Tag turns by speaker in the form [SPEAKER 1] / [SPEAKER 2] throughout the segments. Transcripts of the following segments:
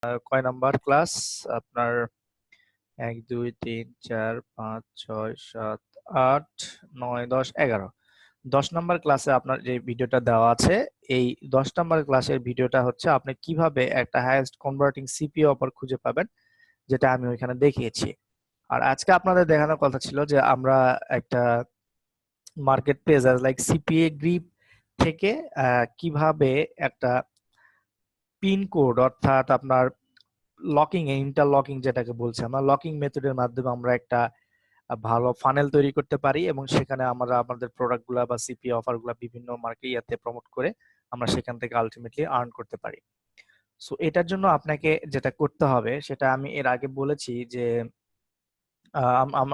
[SPEAKER 1] কয় number class আপনার? 1 2 3 4 5 6 7 8 9 10 11। 10 number ক্লাসে আপনার যে ভিডিওটা দেওয়া আছে, এই 10 নাম্বার ক্লাসের ভিডিওটা হচ্ছে আপনি কিভাবে একটা হাইয়েস্ট কনভার্টিং সিপিইউ অফার খুঁজে পাবেন, যেটা আমি ওইখানে দেখিয়েছি। আর আজকে আপনাদের দেখানোর কথা ছিল যে আমরা একটা market place like CPA grip থেকে কিভাবে একটা পিন কোড, অর্থাৎ আপনার লকিং ইন্টারলকিং যেটাকে বলছে, আমরা লকিং মেথডের মাধ্যমে আমরা একটা ভালো ফানেল তৈরি করতে পারি এবং সেখানে আমরা আমাদের প্রোডাক্টগুলো বা সিপি অফারগুলো বিভিন্ন মার্কেটে প্রমোট করে আমরা সেখান থেকে আলটিমেটলি আর্ন করতে পারি। সো এটার জন্য আপনাকে যেটা করতে হবে সেটা আমি এর আগে বলেছি যে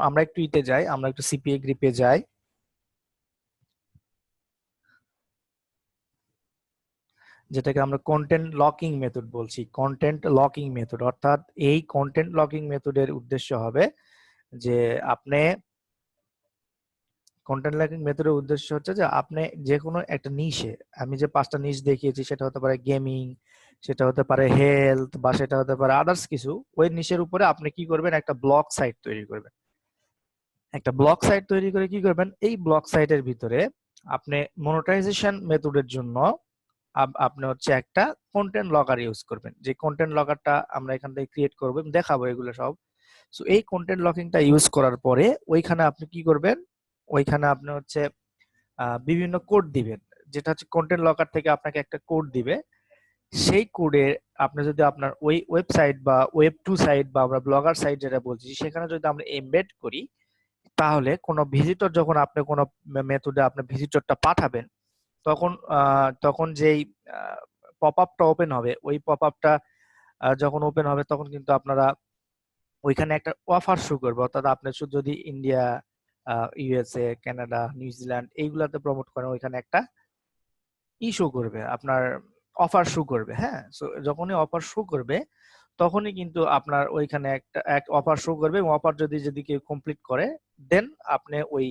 [SPEAKER 1] আমরা একটু ইতে যাই, আমরা একটু সিপিএ গ্রিপে যাই, যেটাকে আমরা কন্টেন্ট লকিং মেথড বলছি। কন্টেন্ট লকিং মেথড অর্থাৎ এই কন্টেন্ট লকিং মেথডের উদ্দেশ্য হবে যে আপনি কন্টেন্ট লকিং মেথডের উদ্দেশ্য হচ্ছে যে আপনি যে কোনো একটা নিশে, আমি যে 5টা নিশ দেখিয়েছি সেটা হতে পারে গেমিং, সেটা হতে পারে হেলথ, বা সেটা হতে পারে আদার্স কিছু, ওই নিশের উপরে আপনি কি করবেন, একটা ব্লগ সাইট তৈরি করবেন। একটা ব্লগ সাইট তৈরি করে কি করবেন, এই ব্লগ সাইটের ভিতরে আপনি মনিটাইজেশন মেথডের জন্য আপনি হচ্ছে একটা কন্টেন্ট লকার ইউজ করবেন। যে কন্টেন্ট লকারটা আমরা এখান থেকে ক্রিয়েট করবো, দেখাবো এগুলো সব। সো এই কন্টেন্ট লকিংটা ইউজ করার পরে ওইখানে আপনি কি করবেন, ওইখানে আপনি হচ্ছে বিভিন্ন কোড দিবেন, যেটা হচ্ছে কন্টেন্ট লকার থেকে আপনাকে একটা কোড দিবে। সেই কোডে আপনি যদি আপনার ওই ওয়েবসাইট বা ওয়েব টু সাইট বা আমরা ব্লগার সাইট যেটা বলছি সেখানে যদি আমরা এমবেড করি, তাহলে কোনো ভিজিটর যখন আপনি কোনো মেথডে আপনি ভিজিটরটা পাঠাবেন, তখন যেই পপ আপটা ওপেন হবে, ওই পপ আপটা যখন ওপেন হবে তখন কিন্তু আপনারা ওইখানে একটা অফার শো করবে। অর্থাৎ আপনি শুধু যদি ইন্ডিয়া, ইউএসএ, কানাডা, নিউজিল্যান্ড এইগুলাতে প্রমোট করেন, ওইখানে একটা শো করবে, আপনার অফার শো করবে। হ্যাঁ, সো যখনই অফার শো করবে তখনই কিন্তু আপনার ওইখানে এক অফার শো করবে, এবং অফার যদি কেউ কমপ্লিট করে, দেন আপনি ওই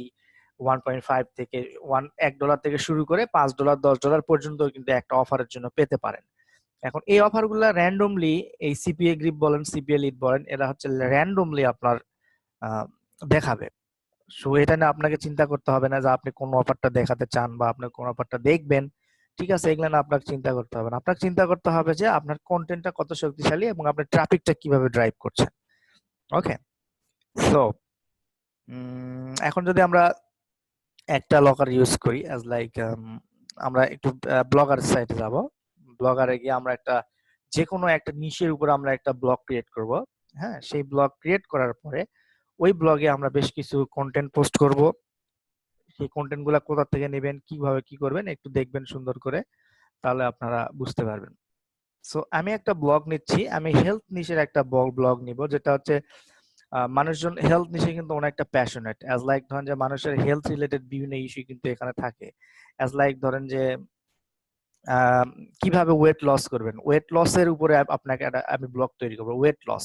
[SPEAKER 1] 1.5 থেকে $1 থেকে শুরু করে $5 $10 পর্যন্ত কিন্তু একটা অফারের জন্য পেতে পারেন। এখন এই অফারগুলা র্যান্ডমলি, এই সিপিএ গ্রিপ বলেন, সিপিএ লিড বলেন, এরা হচ্ছে র্যান্ডমলি আপনার দেখাবে। সো এটা না আপনাকে চিন্তা করতে হবে না যে আপনি কোন অফারটা দেখাতে চান বা আপনি কোন অফারটা দেখবেন। ঠিক আছে, এগুলা না আপনাকে চিন্তা করতে হবে না। আপনাকে চিন্তা করতে হবে যে আপনার কন্টেন্টটা কত শক্তিশালী এবং আপনার ট্রাফিকটা কিভাবে ড্রাইভ করছেন। ওকে, সো এখন যদি আমরা একটা লকার ইউজ করি অ্যাজ লাইক, আমরা একটু ব্লগার সাইটে যাব। ব্লগারে গিয়ে আমরা যে কোনো একটা নিশের উপর আমরা একটা ব্লগ ক্রিয়েট করব। হ্যাঁ, সেই ব্লগ ক্রিয়েট করার পরে ওই ব্লগে আমরা বেশ কিছু কন্টেন্ট পোস্ট করব। সেই কন্টেন্ট গুলা কোথা থেকে নেবেন, কিভাবে কি করবেন একটু দেখবেন সুন্দর করে, তাহলে আপনারা বুঝতে পারবেন। সো আমি একটা ব্লগ নিচ্ছি, আমি হেলথ নিশের একটা ব্লগ নিব, যেটা হচ্ছে মানুষজন হেলথ নিশে কিন্তু অনেকটা প্যাশনেট। অ্যাজ লাইক ধরেন যে মানুষের হেলথ রিলেটেড বিভিন্ন ইস্যু কিন্তু এখানে থাকে। অ্যাজ লাইক ধরেন যে কিভাবে ওয়েট লস করবেন, ওয়েট লসের উপরে আপনাকে আমি ব্লগ তৈরি করবো, ওয়েট লস।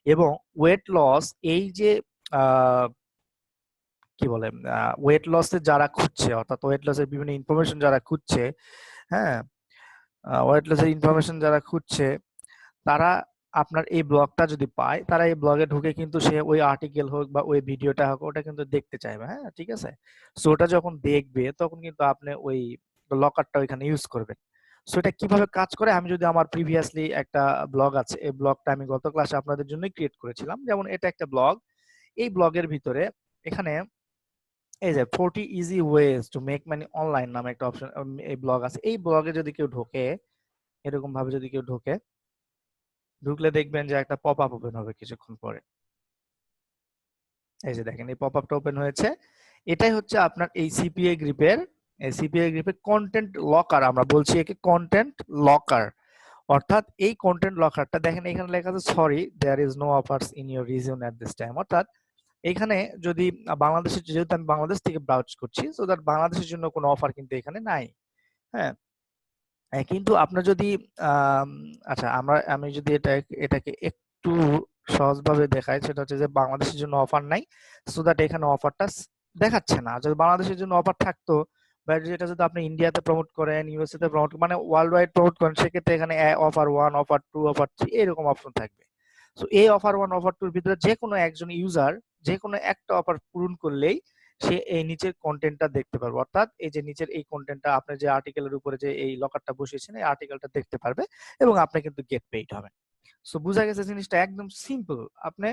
[SPEAKER 1] এবং ওয়েট লস, এই যে আহ, কি বলে, ওয়েট লসে যারা খুঁজছে, অর্থাৎ ওয়েট লসের বিভিন্ন ইনফরমেশন যারা খুঁজছে, হ্যাঁ, ওয়েট লসের ইনফরমেশন যারা খুঁজছে, তারা আপনার এই ব্লগটা যদি পায়, তারা এই ব্লগে ঢুকে কিন্তু সে ওই আর্টিকেল হোক বা ওই ভিডিওটা হোক, ওটা কিন্তু দেখতে চাইবে। হ্যাঁ, ঠিক আছে। সো ওটা যখন দেখবে তখন কিন্তু আপনি ওই লকারটা ওইখানে ইউজ করবেন। সো এটা কিভাবে কাজ করে, আমি যদি আমার প্রিভিয়াসলি একটা ব্লগ আছে, এই ব্লগটা আমি গত ক্লাসে আপনাদের জন্য ক্রিয়েট করেছিলাম। যেমন এটা একটা ব্লগ, এই ব্লগের ভিতরে এখানে এই যে 40 easy ways to make money online নামে একটা অপশন, এই ব্লগ আছে। এই ব্লগে যদি কেউ ঢোকে, এরকম ভাবে যদি কেউ ঢুকলে দেখবেন যে একটা পপ আপ ওপেন হবে কিছুক্ষণ পরে। এই যে দেখেন, এই পপ আপটা ওপেন হয়েছে। এটাই হচ্ছে আপনার এই সিপিএ গ্রিপের কন্টেন্ট লকার, আমরা বলছি একে কন্টেন্ট লকার। অর্থাৎ এই কন্টেন্ট লকারটা দেখেন, এখানে লেখা আছে sorry there is no offers in your region at this time. অর্থাৎ এখানে যদি বাংলাদেশের, যেহেতু আমি বাংলাদেশ থেকে ব্রাউজ করছি, সো দ্যাট বাংলাদেশের জন্য কোনো অফার কিন্তু এখানে নাই। হ্যাঁ, কিন্তু আপনার যদি আম, আচ্ছা, আমি যদি এটাকে একটু সহজভাবে দেখাই, সেটা হচ্ছে যে বাংলাদেশের জন্য অফার নাই, সো দ্যাট এখানে অফারটা দেখাচ্ছে না। যদি বাংলাদেশের জন্য অফার থাকতো বাট যেটা যদি আপনি ইন্ডিয়াতে প্রমোট করেন, ইউএসএ তে প্রমোট মানে ওয়ার্ল্ড ওয়াইড প্রমোট করেন, সেক্ষেত্রে এখানে অফার 1, অফার 2, অফার 3 এরকম অপশন থাকবে। সো এই অফার 1, অফার 2 এর ভিতরে যে কোনো একজন ইউজার যে কোনো একটা অফার পূরণ করলেই সে এই নিচের কন্টেন্টটা দেখতে পারবে। অর্থাৎ এই যে নিচের এই কন্টেন্টটা আপনি যে আর্টিকেলের উপরে যে এই লকারটা বসিয়েছেন এই আর্টিকেলটা দেখতে পারবে এবং আপনি কিন্তু গেট পেইড হবেন। সো বুঝা গেছে জিনিসটা একদম সিম্পল। আপনি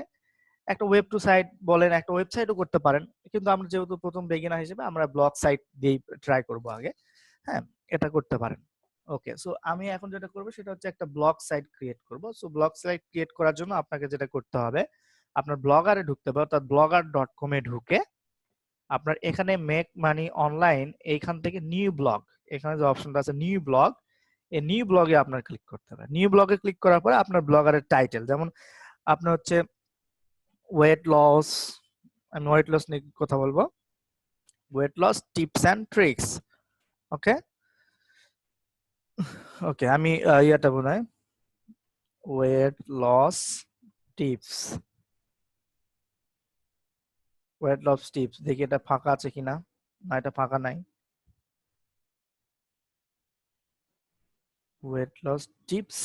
[SPEAKER 1] একটা ওয়েব টু সাইট বলেন, একটা ওয়েবসাইটও করতে পারেন, কিন্তু আমরা যেহেতু প্রথম বেগিনার হিসেবে আমরা ব্লগ সাইট দিয়ে ট্রাই করব আগে। হ্যাঁ, এটা করতে পারেন। ওকে, সো আমি এখন যেটা করব সেটা হচ্ছে একটা ব্লগ সাইট ক্রিয়েট করব। সো ব্লগ সাইট ক্রিয়েট করার জন্য আপনাকে যেটা করতে হবে, আপনার ব্লগারে ঢুকতে হবে, অর্থাৎ blogger.com এ ঢুকে আপনার এখানে মেক মানি অনলাইন, এইখান থেকে নিউ ব্লগ, এখানে যে অপশনটা আছে নিউ ব্লগ, এই নিউ ব্লগে আপনার ক্লিক করতে হবে। নিউ ব্লগে ক্লিক করার পরে আপনার ব্লগারের টাইটেল, যেমন আপনার হচ্ছে ওয়েট লস, আমি ওয়েট লস নিয়ে কথা বলবো, weight loss tips and tricks. Okay okay, আমি ইয়াটা বোধহয় weight loss tips, weight loss tips দেখি এটা ফাঁকা আছে কিনা। না, এটা ফাঁকা নাই। Weight loss tips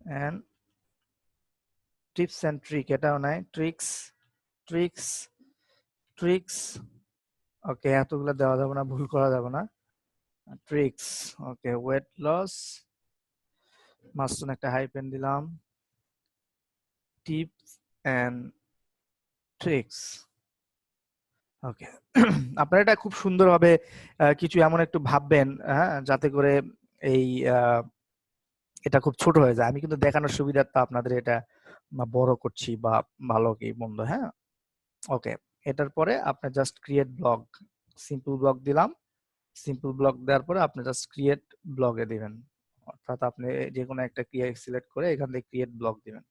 [SPEAKER 1] and tips and trick, এটাও নাই। Tricks, tricks, tricks. ওকে, এতগুলো দেওয়া যাবে না, ভুল করা যাবে না। ট্রিক্স, ওকে, ওয়েট লস, মাঝখানে একটা হাইপেন দিলাম, টিপস অ্যান্ড ট্রিক্স। ওকে, আপনারা এটা খুব সুন্দরভাবে কিছু এমন একটু ভাববেন, হ্যাঁ, যাতে করে এই এটা খুব ছোট হয়ে যায়। আমি কিন্তু দেখানোর সুবিধার্থে আপনাদের এটা বড় করছি বা ভালো কি মন্দ, হ্যাঁ। ওকে, এটার পরে আপনি just create blog, simple blog দিলাম। সিম্পল ব্লগ দেওয়ার পরে আপনি জাস্ট ক্রিয়েট ব্লগে দিবেন, অর্থাৎ আপনি যে কোনো একটা ক্রিয়েট সিলেক্ট করে এখান থেকে ক্রিয়েট ব্লগ দিবেন।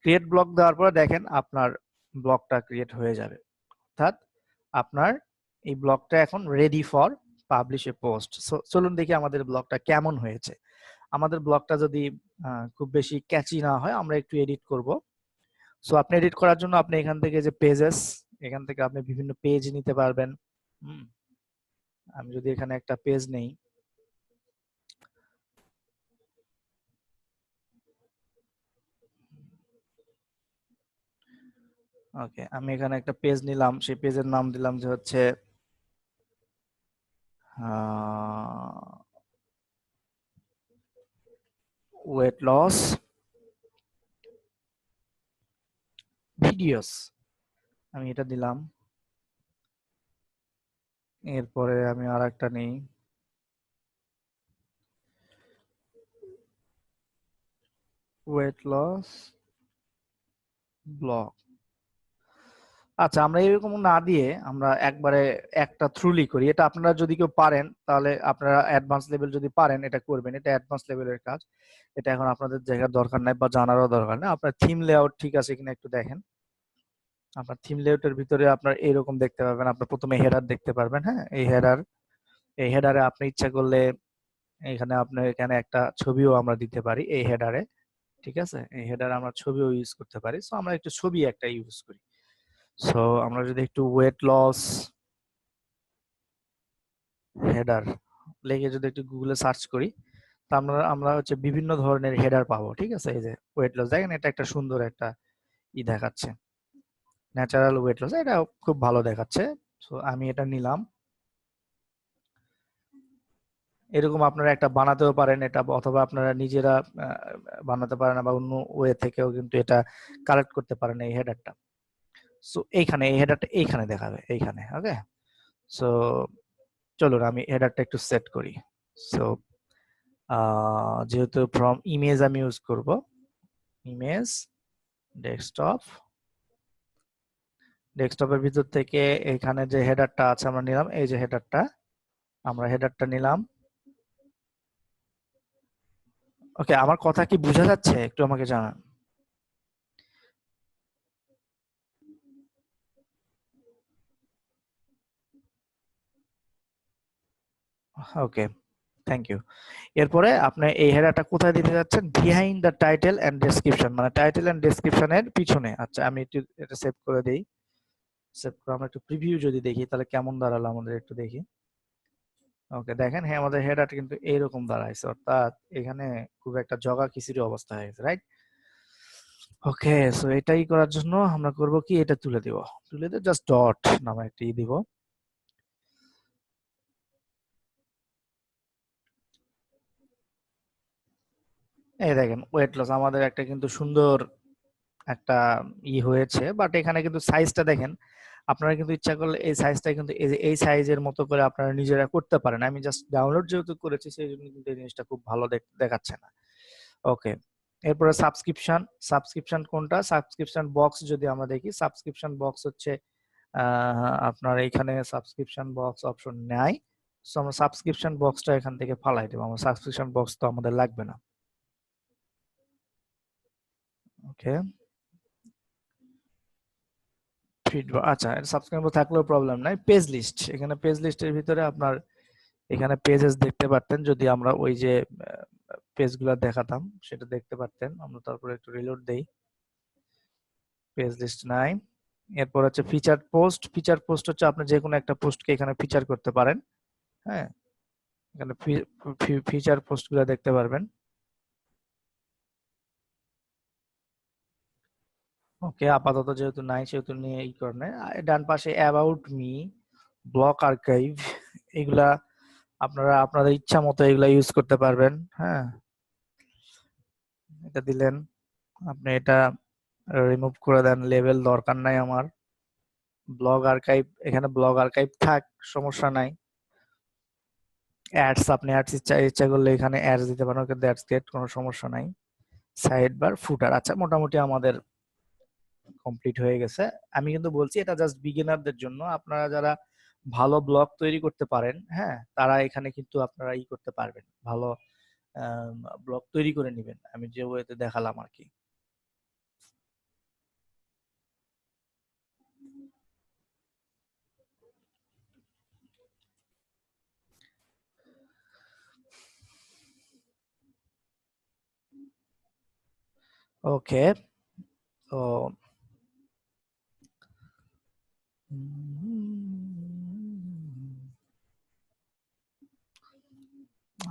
[SPEAKER 1] ক্রিয়েট ব্লগ দেওয়ার পরে দেখেন আপনার ব্লগটা ক্রিয়েট হয়ে যাবে, অর্থাৎ আপনার এই ব্লগটা এখন ready for publish A post. চলুন দেখি আমাদের ব্লগটা কেমন হয়েছে। আমাদের ব্লগটা যদি খুব বেশি ক্যাচি না হয়, আমরা একটু এডিট করব। সো আপনি এডিট করার জন্য আপনি এখান থেকে যে পেজেস, এখান থেকে আপনি বিভিন্ন পেজ নিতে পারবেন। আমি যদি এখানে একটা পেজ নেই, ওকে, আমি এখানে একটা পেজ নিলাম, সেই পেজের নাম দিলাম যে হচ্ছে ওয়েট লস ভিডিওস, আমি এটা দিলাম। এরপরে আমি আর একটা নেই, ওয়েট লস ব্লগ। আচ্ছা, আমরা এরকম না দিয়ে আমরা একবারে একটা থ্রুলি করি। এটা আপনারা যদি কেউ পারেন তাহলে আপনারা অ্যাডভান্স লেভেল যদি পারেন এটা করবেন, এটা অ্যাডভান্স লেভেলের কাজ। এটা এখন আপনাদের জায়গার দরকার নাই বা জানারও দরকার নেই। আপনার থিম লেআউট ঠিক আছে কিনা একটু দেখেন। আপনার থিম লেআউটের ভিতরে আপনার এরকম দেখতে পাবেন, আপনার প্রথমে হেডার দেখতে পারবেন, হ্যাঁ, এই হেডার, এই হেডারে আপনি ইচ্ছা করলে এখানে আপনার এখানে একটা ছবিও আমরা দিতে পারি এই হেডারে, ঠিক আছে, এই হেডারে আমরা ছবিও ইউজ করতে পারি। সো আমরা একটু ছবি একটা ইউজ করি। সো আমরা যদি একটু ওয়েট লস হেডার লিখে যদি একটু গুগলে সার্চ করি, তা আমরা আমরা হচ্ছে বিভিন্ন ধরনের হেডার পাবো, ঠিক আছে। এই যে ওয়েট লস, দেখেন এটা একটা সুন্দর একটা দেখাচ্ছে, ন্যাচারাল ওয়েট লস, এটা খুব ভালো দেখাচ্ছে। সো আমি এটা নিলাম। এরকম আপনারা একটা বানাতেও পারেন এটা, অথবা আপনারা নিজেরা বানাতে পারেন বা অন্য ওয়ে থেকেও কিন্তু এটা কালেক্ট করতে পারেন এই হেডারটা। সো এইখানে এই হেডারটা এইখানে দেখাবে এইখানে। ওকে, সো চলুন আমি হেডারটা একটু সেট করি। সো যেহেতু ফ্রম ইমেজ আমি ইউজ করব, ইমেজ ডেস্কটপ, ডেস্কটপের ভিতর থেকে এখানে যে হেডারটা আছে আমরা নিলাম, এই যে হেডারটা, আমরা হেডারটা নিলাম। ওকে, আমার কথা কি বোঝা যাচ্ছে একটু আমাকে জানান। Okay, thank you. এরপরে আপনি এই হেডারটা কোথায় দিতে যাচ্ছেন, behind the title and description, মানে টাইটেল এন্ড ডেসক্রিপশনের পিছনে। আচ্ছা, আমি একটু এটা সেভ করে দেই। সেভ করে আমরা একটু প্রিভিউ যদি দেখি তাহলে কেমন দাঁড়ালো আমাদের একটু দেখি। ওকে, দেখেন হ্যাঁ আমাদের হেডারটা কিন্তু এইরকম দাঁড়াইছে, অর্থাৎ এখানে খুব একটা জগা খিচুড়ি অবস্থা হয়ে গেছে, রাইট? ওকে, সো এটাই করার জন্য আমরা করব কি, এটা তুলে দিব, তুলে দিয়ে জাস্ট ডট নামে একটা দিব। এই দেখেন ওয়েট লস আমাদের একটা কিন্তু সুন্দর একটা হয়েছে, বাট এখানে কিন্তু সাইজটা দেখেন, আপনারা কিন্তু ইচ্ছা করলে এই সাইজটা কিন্তু এই যে এই সাইজের মতো করে আপনারা নিজেরা করতে পারেন। আমি জাস্ট ডাউনলোড যেহেতু করেছি সেই জন্য কিন্তু এই জিনিসটা খুব ভালো দেখাচ্ছে না। ওকে, এরপরে সাবস্ক্রিপশন, সাবস্ক্রিপশন কোনটা, সাবস্ক্রিপশন বক্স যদি আমরা দেখি, সাবস্ক্রিপশন বক্স হচ্ছে আপনার এখানে সাবস্ক্রিপশন বক্স অপশন নাই। সো আমরা সাবস্ক্রিপশন বক্সটা এখান থেকে ফালাই দেবো, আমার সাবস্ক্রিপশন বক্স তো আমাদের লাগবে না। ওকে, ফিডব্যাক, আচ্ছা সাবস্ক্রাইবার থাকলেও প্রবলেম নাই। পেজ লিস্ট, এখানে পেজ লিস্টের ভিতরে আপনার এখানে পেজেস দেখতে পারতেন, যদি আমরা ওই যে পেজগুলো দেখাতাম সেটা দেখতে পারতেন। আমরা তারপরে একটু রিলোড দেই, পেজ লিস্ট নাই। এরপর হচ্ছে ফিচার পোস্ট, ফিচার পোস্ট হচ্ছে আপনি যে কোনো একটা পোস্টকে এখানে ফিচার করতে পারেন। হ্যাঁ, এখানে ফিচার পোস্টগুলো দেখতে পারবেন। ওকে, আপাতত যেহেতু নাই সেহেতু নিয়ে এই কারণে ডান পাশে অ্যাবাউট মি, ব্লক আর্কাইভ, এগুলা আপনারা আপনাদের ইচ্ছা মতো এগুলা ইউজ করতে পারবেন। হ্যাঁ, এটা দিলেন, আপনি এটা রিমুভ করে দেন, লেভেল দরকার নাই আমার। ব্লগ আর্কাইভ, এখানে ব্লগ আর্কাইভ থাক, সমস্যা নাই। অ্যাডস, আপনি অ্যাডস ইচ্ছা ইচ্ছা করলে এখানে অ্যাডস দিতে পারেন, কিন্তু অ্যাডস গেট কোনো সমস্যা নাই। সাইড বার, ফুটার, আচ্ছা মোটামুটি আমাদের কমপ্লিট হয়ে গেছে। আমি কিন্তু বলছি এটা জাস্ট বিগিনারদের জন্য, আপনারা যারা ভালো ব্লগ তৈরি করতে পারেন, হ্যাঁ তারা এখানে কিন্তু আপনারা করতে পারবেন, ভালো ব্লগ তৈরি করে নেবেন, আমি যে ওয়েতে দেখালাম আর কি। ওকে, তো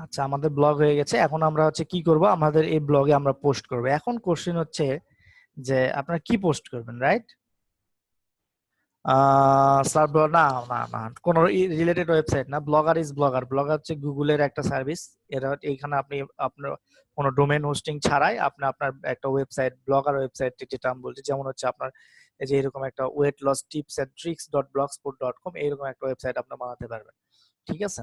[SPEAKER 1] আচ্ছা আমাদের ব্লগ হয়ে গেছে, এখন আমরা হচ্ছে কি করব, আমাদের এই ব্লগে আমরা পোস্ট করব। এখন কোশ্চেন হচ্ছে যে আপনারা কি পোস্ট করবেন, রাইট? স্যার না না না, কোন রিলেটেড ওয়েবসাইট না, ব্লগার ইজ ব্লগার, ব্লগার হচ্ছে গুগলের একটা সার্ভিস। এরা এইখানে আপনি আপনার কোনো ডোমেন হোস্টিং ছাড়াই আপনি আপনার একটা ওয়েবসাইট, ব্লগার ওয়েবসাইট যেটা আমি বলছি, যেমন হচ্ছে আপনার এই যে এরকম একটা weight loss tips and tricks dot blogspot dot com, এইরকম একটা ওয়েবসাইট আপনি বানাতে পারবেন। ঠিক আছে,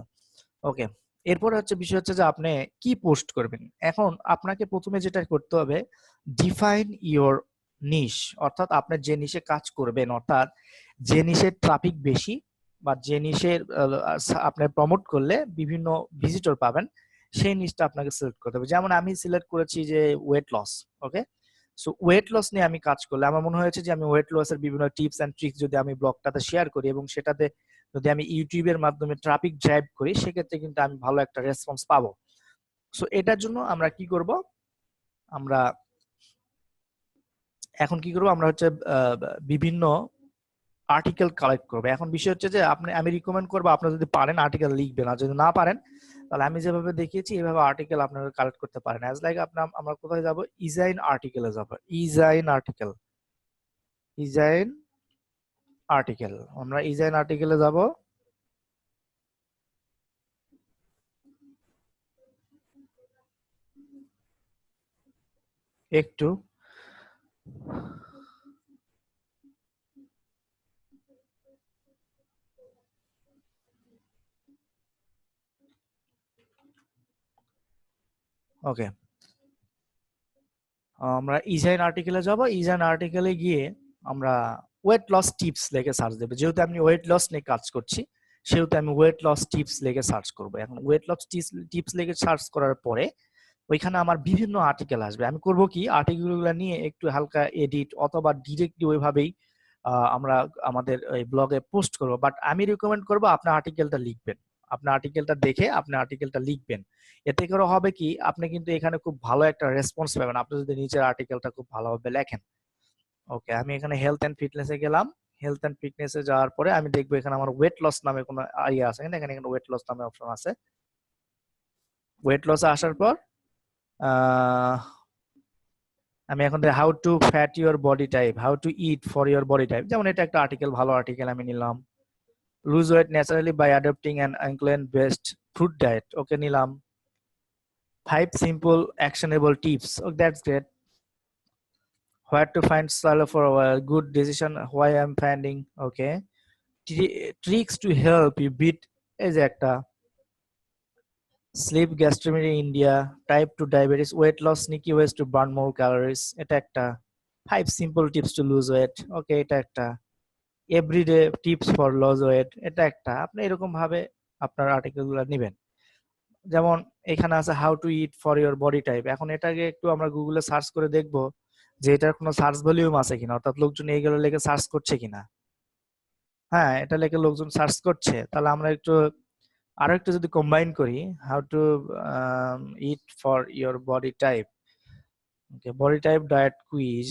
[SPEAKER 1] ওকে। এরপরে হচ্ছে বিষয় হচ্ছে যে আপনি কি পোস্ট করবেন। এখন আপনাকে প্রথমে যেটা করতে হবে, ডিফাইন ইওর নিশ, অর্থাৎ আপনি যে নিশে কাজ করবেন, অর্থাৎ যে নিশের ট্রাফিক বেশি বা যে নিশের আপনি প্রমোট করলে বিভিন্ন ভিজিটর পাবেন, সেই নিশটা আপনাকে সিলেক্ট করতে হবে। যেমন আমি সিলেক্ট করেছি যে ওয়েট লস। ওকে, সো ওয়েট লস নিয়ে আমি কাজ করলে আমার মনে হয়েছে যে আমি ওয়েট লসের বিভিন্ন টিপস এন্ড ট্রিক্স যদি আমি ব্লগটাতে শেয়ার করি এবং সেটাতে যদি আমি ইউটিউবের মাধ্যমে ট্রাফিক ড্রাইভ করি, সেক্ষেত্রে কিন্তু আমি ভালো একটা রেসপন্স পাবো। সো এটার জন্য আমরা কি করব, আমরা এখন কি করব, আমরা হচ্ছে বিভিন্ন আর্টিকেল কালেক্ট করবো। এখন বিষয় হচ্ছে যে আমি রিকমেন্ড করবো আপনারা যদি পারেন আর্টিকেল লিখবেন, আর যদি না পারেন তাহলে আমি যেভাবে দেখিয়েছি এইভাবে আর্টিকেল আপনারা কালেক্ট করতে পারেন। অ্যাজ লাইক আপনার, আমরা কোথায় যাব, ইজাইন আর্টিকেলে যাব, ইজাইন আর্টিকেল, ইজাইন আর্টিকেল, আমরা ইজাইন আর্টিকেলে যাব। একটু ওকে, আমরা ইজাইন আর্টিকেলে যাব। ইজাইন আর্টিকেলে গিয়ে আমরা ওয়েট লস টিপস লিখে সার্চ দেবো, যেহেতু আমি ওয়েট লস নিয়ে কাজ করছি সেহেতু আমি ওয়েট লস টিপস লিখে সার্চ করব। এখন ওয়েট লস টিপস লিখে সার্চ করার পরে ওইখানে আমার বিভিন্ন আর্টিকেল আসবে। আমি করব কি, আর্টিকেলগুলো নিয়ে একটু হালকা এডিট অথবা ডিরেক্টলি ওইভাবেই আমরা আমাদের এই ব্লগে পোস্ট করব। বাট আমি রিকমেন্ড করব আপনি আর্টিকেলটা লিখবেন, আপনার আর্টিকেলটা দেখে আপনি আর্টিকেলটা লিখবেন। এতে করে হবে কি, আপনি কিন্তু এখানে খুব ভালো একটা রেসপন্স পাবেন আপনি যদি নিজের আর্টিকেলটা খুব ভালোভাবে লেখেন। ওকে, আমি এখানে হেলথ এন্ড ফিটনেসে গেলাম, হেলথ অ্যান্ড ফিটনেসে যাওয়ার পরে আমি দেখবো এখানে আমার ওয়েট লস নামে কোনো ইয়ে আছে কিনা, এখানে এখানে ওয়েট লস নামে অপশন আছে। ওয়েট লসে আসার পর আহ, আমি এখন how to fat your body type, how to eat for your body type, যেমন এটা একটা আর্টিকেল, ভালো আর্টিকেল আমি নিলাম। Lose weight naturally by adopting an influent best fruit diet, okay নিলাম। 5 simple actionable tips, oh that's great. Where to find solo for a good decision, why I'm finding, okay. Tricks to help you beat এই যে একটা sleep gastronomy in India, type 2 diabetes, weight loss, sneaky ways to burn more calories, এটা একটা 5 simple tips to lose weight, okay, এটা একটা everyday tips for lose weight, এটা একটা। আপনি এরকম ভাবে আপনার আর্টিকেলগুলো নেবেন। যেমন এখানে আছে how to eat for your body type, এখন এটাকে একটু আমরা গুগলে সার্চ করে দেখব যে এটার কোনো সার্চ ভলিউম আছে কিনা, অর্থাৎ লোকজন এইগুলো লেগে সার্চ করছে কিনা। হ্যাঁ, এটা লেগে লোকজন সার্চ করছে, তাহলে আমরা একটু আরো একটু যদি কম্বাইন করি, how to eat for your body type, okay, body type diet quiz,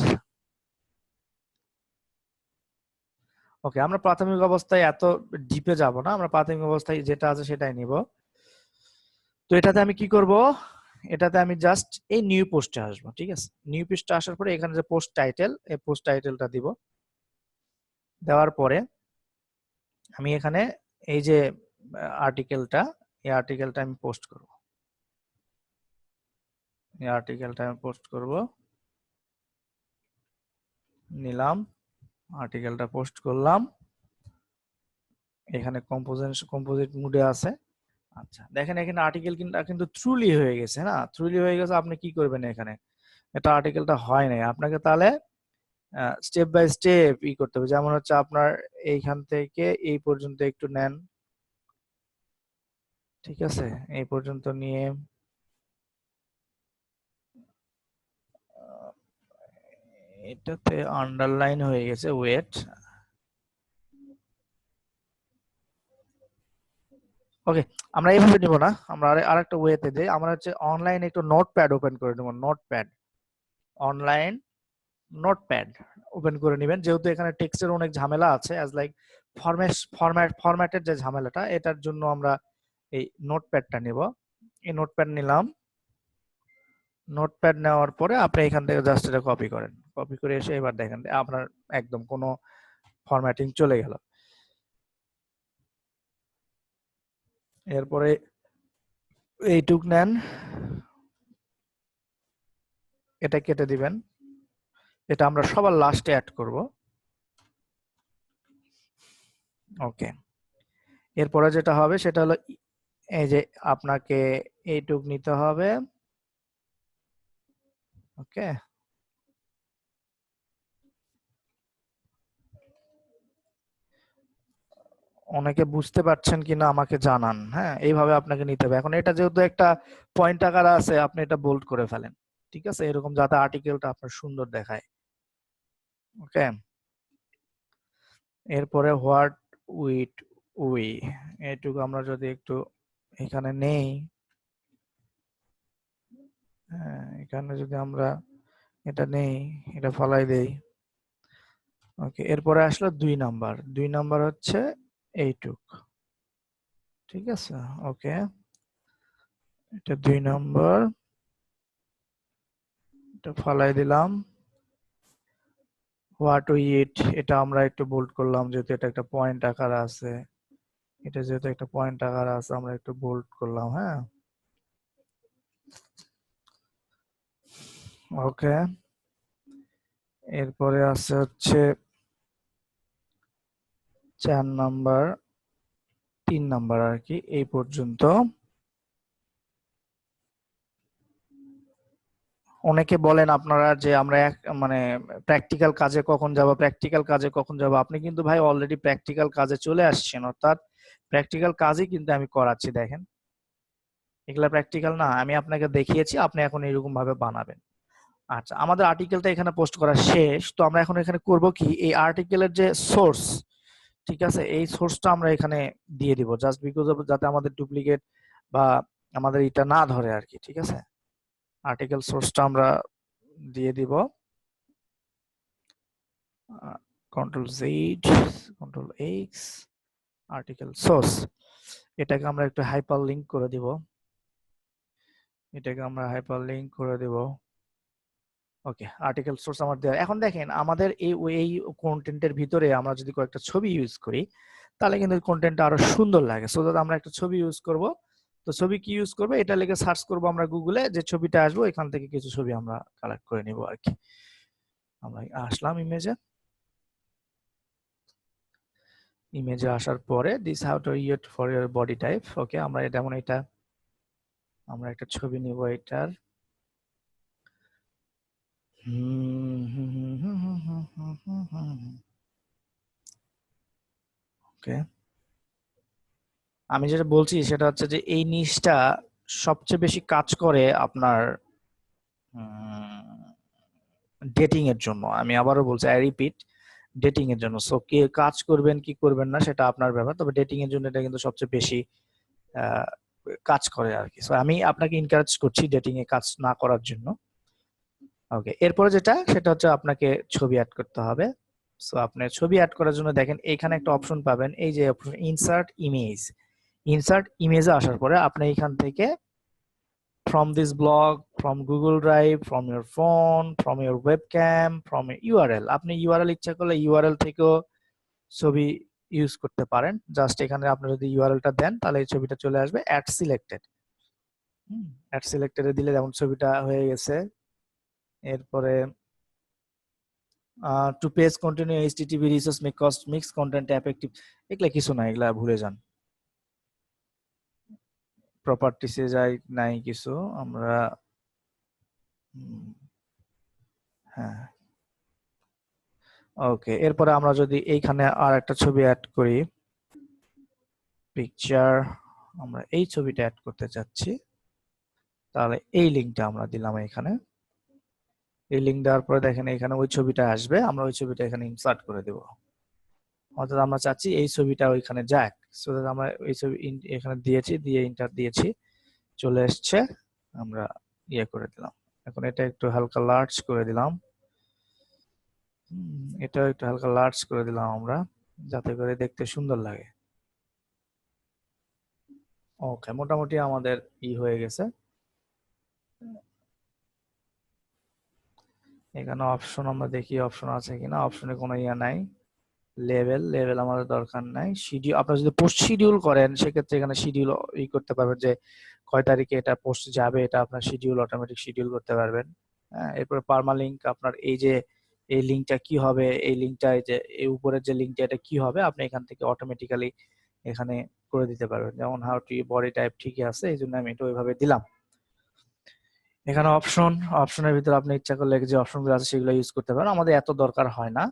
[SPEAKER 1] okay. আমরা প্রাথমিক অবস্থায় এত ডিপে যাব না, আমরা প্রাথমিক অবস্থায় যেটা আছে সেটাই নিব। তো এটাতে আমি কি করব, এটাতে আমি জাস্ট এই নিউ পোস্টে আসবো, ঠিক আছে। নিউ পোস্টে আসার পরে এখানে যে পোস্ট টাইটেল, এই পোস্ট টাইটেলটা দিব। দেওয়ার পরে আমি এখানে এই যে আর্টিকেলটা, এই আর্টিকেলটা আমি পোস্ট করব, এই আর্টিকেলটা আমি পোস্ট করব, নিলাম, আর্টিকেলটা পোস্ট করলাম। এখানে কম্পোজিট মুডে আছে। আচ্ছা, দেখেন এখানে আর্টিকেল কিন্তু ট্রুলি হয়ে গেছে না, ট্রুলি হয়ে গেছে। আপনি কি করবেন, এখানে এটা আর্টিকেলটা হয় নাই, আপনাকে তাহলে স্টেপ বাই স্টেপ করতে হবে। যেমন হচ্ছে আপনার এইখান থেকে এই পর্যন্ত একটু নেন, ঠিক আছে, এই পর্যন্ত নিয়ে এটাতে আন্ডারলাইন হয়ে গেছে ওয়েট, ওকে। আমরা এইভাবে নিব না, আমরা আরেকটা ওয়েতে দিই, আমরা হচ্ছে অনলাইন একটু নোটপ্যাড ওপেন করে নেব, নোটপ্যাড, অনলাইন নোটপ্যাড ওপেন করে নেবেন, যেহেতু এখানে টেক্সটের অনেক ঝামেলা আছে, অ্যাজ লাইক ফরম্যাটের যে ঝামেলাটা, এটার জন্য আমরা এই নোটপ্যাডটা নিব। এই নোটপ্যাড নিলাম, নোটপ্যাড নেওয়ার পরে আপনি এখান থেকে জাস্ট এটা কপি করেন, কপি করে এসে এবার দেখেন আপনার একদম কোনো ফরম্যাটিং চলে গেল। এরপরে এইটুক নেন, এটা কেটে দিবেন, এটা আমরা সবার লাস্টে অ্যাড করব, ওকে। এরপরে যেটা হবে সেটা হলো এই যে আপনাকে এইটুক নিতে হবে, ওকে। অনেকে বুঝতে পারছেন কিনা আমাকে জানান, হ্যাঁ, এইভাবে আপনাকে নিতে হবে। এখন এটা যেহেতু একটা পয়েন্ট আকার আছে, আপনি এটা বোল্ড করে ফেলেন, ঠিক আছে, এরকম যাতে আর্টিকেলটা আপনার সুন্দর দেখায়, ওকে। এরপরে হোয়াট উইট উই, এইটুকু আমরা যদি একটু এখানে নেই, হ্যাঁ, এখানে যদি আমরা এটা নেই, এটা ফলাই দেই, ওকে। এরপরে আসলো 2 নাম্বার, 2 নাম্বার হচ্ছে এইটুক, ঠিক আছে, ওকে। এটা 2 নাম্বার, এটা ফলাই দিলাম। হোয়াট উই ইট, এটা আমরা একটু বোল্ড করলাম, যেহেতু এটা একটা পয়েন্ট আকার আছে, এটা যেহেতু একটা পয়েন্ট আকার আছে আমরা একটু বোল্ড করলাম, হ্যাঁ, ওকে। এরপরে আছে হচ্ছে 4 নাম্বার, 3 নাম্বার আর কি, এই পর্যন্ত। অনেকে বলেন আপনারা যে আমরা মানে প্র্যাকটিক্যাল কাজে কখন যাব, প্র্যাকটিক্যাল কাজে কখন যাব, আপনি কিন্তু ভাই অলরেডি প্র্যাকটিক্যাল কাজে চলে আসছেন, অর্থাৎ প্র্যাকটিক্যাল কাজই কিন্তু আমি করাচ্ছি, দেখেন এগুলা প্র্যাকটিক্যাল না, আমি আপনাকে দেখিয়েছি, আপনি এখন এরকম ভাবে বানাবেন। আচ্ছা, আমাদের আর্টিকেলটা এখানে পোস্ট করা শেষ, তো আমরা এখন এখানে করব কি, এই আর্টিকেলের যে সোর্স, ঠিক আছে, এই সোর্সটা আমরা এখানে দিয়ে দিব, জাস্ট বিকজ অফ যাতে আমাদের ডুপ্লিকেট বা আমাদের এটা না ধরে আর কি, ঠিক আছে। আর্টিকেল সোর্সটা আমরা দিয়ে দিব, control Z, control x, article source. এটাকে আমরা একটু হাইপার লিংক করে দিব, এটাকে আমরা হাইপার লিংক করে দিব। ওকে, আর্টিকেল সোর্স আমার দেওয়া। এখন দেখেন আমাদের এই কন্টেন্টের ভিতরে আমরা যদি কয়েকটা ছবি ইউজ করি তাহলে কিন্তু কন্টেন্টটা আরো সুন্দর লাগে। সো দ্যাট আমরা একটা ছবি ইউজ করব। তো ছবি কি ইউজ করব, এটা লিখে সার্চ করব আমরা গুগলে, যে ছবিটা আসবো এখান থেকে কিছু ছবি আমরা কালেক্ট করে নিব আর কি। আমরা আসলাম ইমেজে, ইমেজে আসার পরে this how to eat for your body type. Okay, আমরা যেমন এটা আমরা একটা ছবি নিব এটার। ওকে, আমি যেটা বলছি সেটা হচ্ছে যে এই নিশটা সবচেয়ে বেশি কাজ করে আপনার ডেটিং এর জন্য। আমি আবারও বলছি, আই রিপিট, ডেটিং এর জন্য। সো কে কাজ করবেন কি করবেন না সেটা আপনার ব্যাপার, তবে ডেটিং এর জন্য এটা কিন্তু সবচেয়ে বেশি কাজ করে আর কি। সো আমি আপনাকে এনকারেজ করছি ডেটিং এ কাজ না করার জন্য। ওকে, এরপরে যেটা সেটা হচ্ছে আপনাকে ছবি অ্যাড করতে হবে। সো আপনি ছবি অ্যাড করার জন্য দেখেন এখানে একটা অপশন পাবেন, এই যে অপশন ইনসার্ট ইমেজ। ইনসার্ট ইমেজে আসার পরে আপনি এখান থেকে from this blog, from Google Drive, from your phone, from your webcam, from your URL, আপনি ইউআরএল ইচ্ছা করলে ইউআরএল থেকেও ছবি ইউজ করতে পারেন। জাস্ট এখানে আপনি যদি ইউআরএলটা দেন তাহলে এই ছবিটা চলে আসবে অ্যাড সিলেক্টেড। অ্যাড সিলেক্টেডে দিলে যেমন ছবিটা হয়ে গেছে। এরপরে to page continue HTTP resource make cost mix content effective, এগুলা কিছু না, এগুলা ভুলে যান। প্রপার্টিসে যাই, নাই কিছু আমরা। হ্যাঁ, ওকে, এরপরে আমরা যদি এইখানে আর একটা ছবি অ্যাড করি, পিকচার, আমরা এই ছবিটা অ্যাড করতে চাচ্ছি, তাহলে এই লিঙ্কটা আমরা দিলাম এখানে। এই লিঙ্ক দেওয়ার পরে দেখেন এখানে ওই ছবিটা আসবে, আমরা ওই ছবিটা এখানে ইনসার্ট করে দেব। অর্থাৎ আমরা চাচ্ছি এই ছবিটা ওইখানে যাক। সো দ্যাট আমরা এই ছবি এখানে দিয়েছি, দিয়ে ইন্টার দিয়েছি, চলে এসছে, আমরা ইয়ে করে দিলাম। এখন এটা একটু হালকা লার্জ করে দিলাম, এটা একটু হালকা লার্জ করে দিলাম আমরা, যাতে করে দেখতে সুন্দর লাগে। ওকে, মোটামুটি আমাদের হয়ে গেছে। এখানে অপশন আমরা দেখি অপশন আছে কিনা, অপশনে কোনো নাই। লেভেল আমাদের দরকার নাই। শিডিউল, আপনারা যদি পোস্ট শিডিউল করেন সেক্ষেত্রে এখানে শিডিউল করতে পারবেন, যে কয় তারিখে এটা পোস্ট যাবে, এটা আপনার শিডিউল অটোমেটিক শিডিউল করতে পারবেন। হ্যাঁ, এরপর পার্মালিঙ্ক, আপনার এই যে এই লিঙ্কটা কি হবে, এই লিঙ্কটা এই যে এই উপরের যে লিঙ্কটা এটা কি হবে, আপনি এখান থেকে অটোমেটিক্যালি এখানে করে দিতে পারবেন। যেমন হাউ টু বডি টাইপ ঠিকই আছে, এই জন্য আমি এটা ওইভাবে দিলাম। এখানে অপশনের ভিতরে আপনি ইচ্ছা করলে যে অপশনগুলো আছে সেগুলো ইউজ করতে পারেন, আমাদের এত দরকার হয় না।